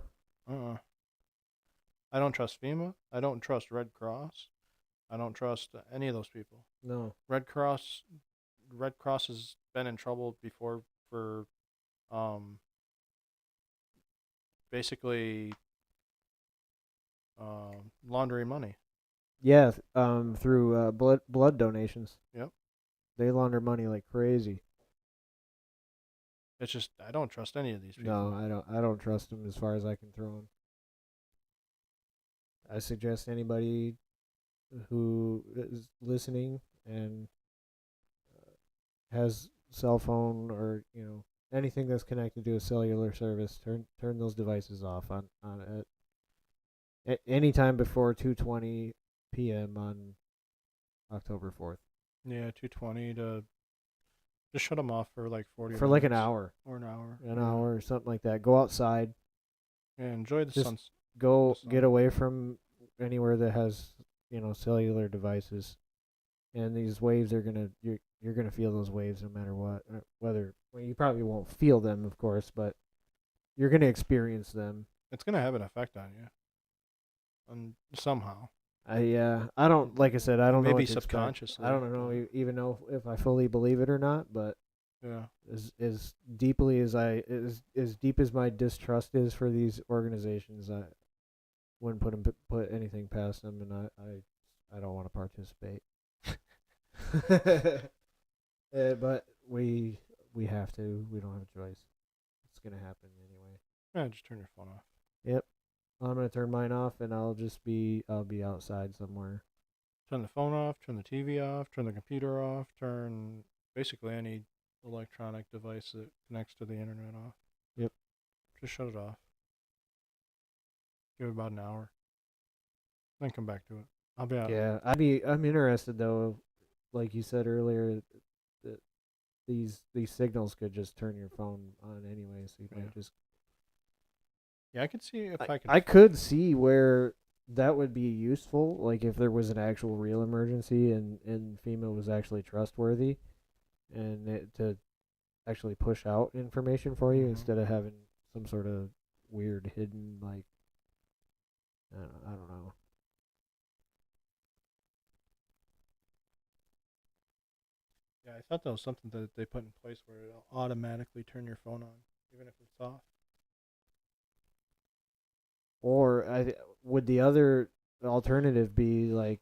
I don't trust FEMA. I don't trust Red Cross. I don't trust any of those people. No. Red Cross has been in trouble before for basically laundering money. Yeah, through blood donations. Yep. They launder money like crazy. It's just I don't trust any of these people. No, I don't trust them as far as I can throw them. I suggest anybody who is listening and has cell phone or anything that's connected to a cellular service, turn those devices off on at any time before 2:20 p.m. on October 4th. Yeah, 2:20 to just shut them off for like 40 for minutes. like an hour Or an hour. An hour or something like that. Go outside. Yeah, enjoy the Just sun. Go the sun. get away from anywhere that has cellular devices. And these waves are you're gonna feel those waves no matter what. You probably won't feel them, of course, but you're gonna experience them. It's gonna have an effect on you, somehow. I don't like I said I don't know. Maybe what to expect. subconsciously. I don't know even know if I fully believe it or not, but yeah, as deeply as as deep as my distrust is for these organizations, I wouldn't put anything past them, and I don't want to participate. But we have to. We don't have a choice. It's gonna happen anyway. Yeah, just turn your phone off. Yep. I'm gonna turn mine off, and I'll be outside somewhere. Turn the phone off. Turn the TV off. Turn the computer off. Turn basically any electronic device that connects to the internet off. Yep. Just shut it off. Give it about an hour. Then come back to it. I'll be out. Yeah, I'm interested though, like you said earlier, that these signals could just turn your phone on anyway, so you might just. Yeah, I could see if I could. I could see where that would be useful, like if there was an actual real emergency and FEMA was actually trustworthy, and to actually push out information for you instead of having some sort of weird hidden I don't know. Yeah, I thought that was something that they put in place where it'll automatically turn your phone on, even if it's off. Or would the other alternative be like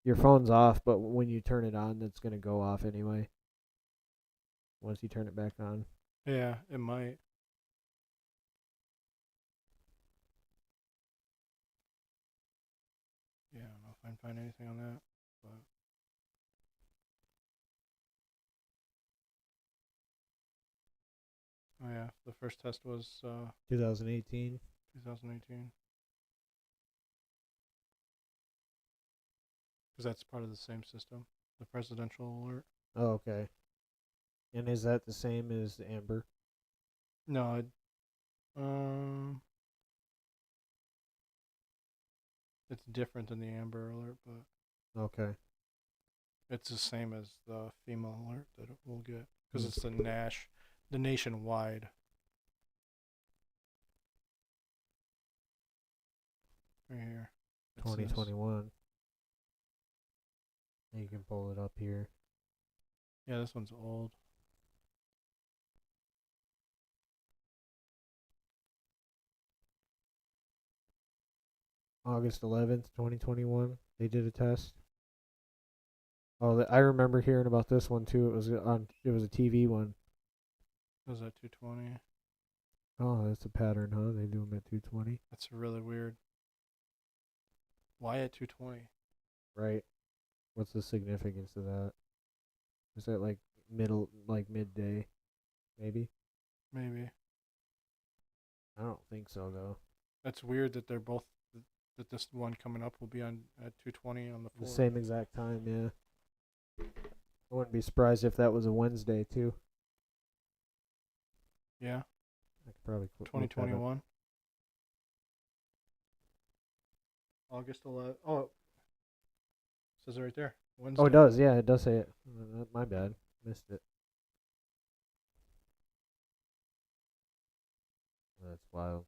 your phone's off, but when you turn it on, it's going to go off anyway once you turn it back on? Yeah, it might. Yeah, I don't know if I can find anything on that, but. Oh yeah, the first test was 2018. 2018. Because that's part of the same system, the presidential alert. Oh, okay. And is that the same as Amber? No, it's different than the Amber alert, but okay, it's the same as the FEMA alert that it will get because it's the nationwide. Right here. 2021. You can pull it up here. Yeah, this one's old. August 11th, 2021. They did a test. Oh, I remember hearing about this one too. It was a TV one. Was that 220? Oh, that's a pattern, huh? They do them at 220. That's really weird. Why at 220? Right. What's the significance of that? Is that like midday, maybe? Maybe. I don't think so though. That's weird that they're both that this one coming up will be on at 2:20 on the 4th. The same exact time, yeah. I wouldn't be surprised if that was a Wednesday too. Yeah. I could probably 2021. August 11th. Oh, it says it right there. Wednesday. Oh, it does. Yeah, it does say it. My bad. Missed it. That's wild.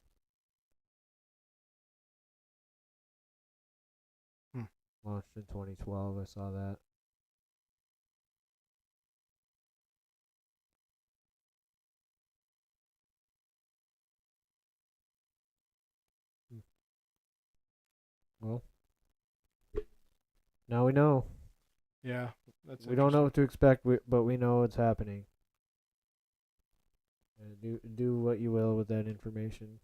Launched in 2012. I saw that. Well, now we know. Yeah, we don't know what to expect, but we know it's happening. Do what you will with that information.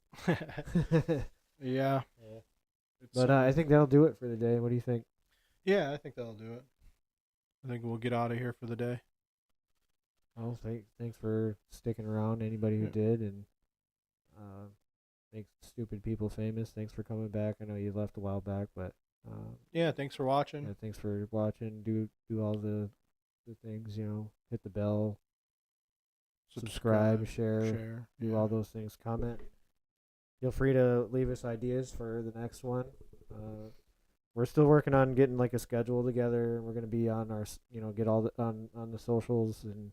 Yeah. But I think that'll do it for the day. What do you think? Yeah, I think that'll do it. I think we'll get out of here for the day. Well, thanks for sticking around. Anybody who did, and makes stupid people famous. Thanks for coming back. I know you left a while back, but yeah, thanks for watching. Yeah, thanks for watching. Do all the things. Hit the bell, subscribe, share, do all those things. Comment. Feel free to leave us ideas for the next one. We're still working on getting like a schedule together. We're gonna be on our, get all on the socials and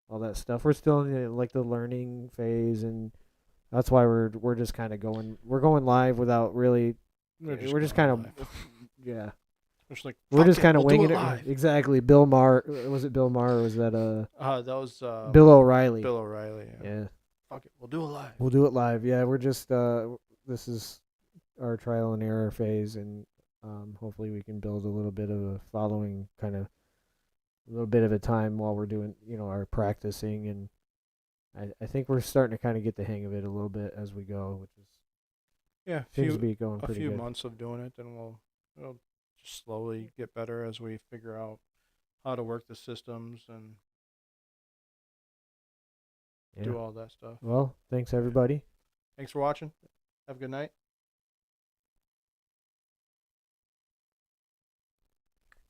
all that stuff. We're still in like the learning phase, and that's why we're just kind of going. We're going live without really. We're just kind of, yeah. We're just kind of winging it. Exactly. Bill Maher, was it Bill Maher or was that that was Bill O'Reilly. Bill O'Reilly. Yeah. Fuck it. We'll do it live. We'll do it live. Yeah, we're just this is our trial and error phase, and hopefully we can build a little bit of a following, kind of a little bit of a time while we're doing, our practicing, and I think we're starting to kind of get the hang of it a little bit as we go, which is seems to be going pretty good. A few months of doing it, then we'll just slowly get better as we figure out how to work the systems and do all that stuff. Well, thanks everybody. Thanks for watching. Have a good night.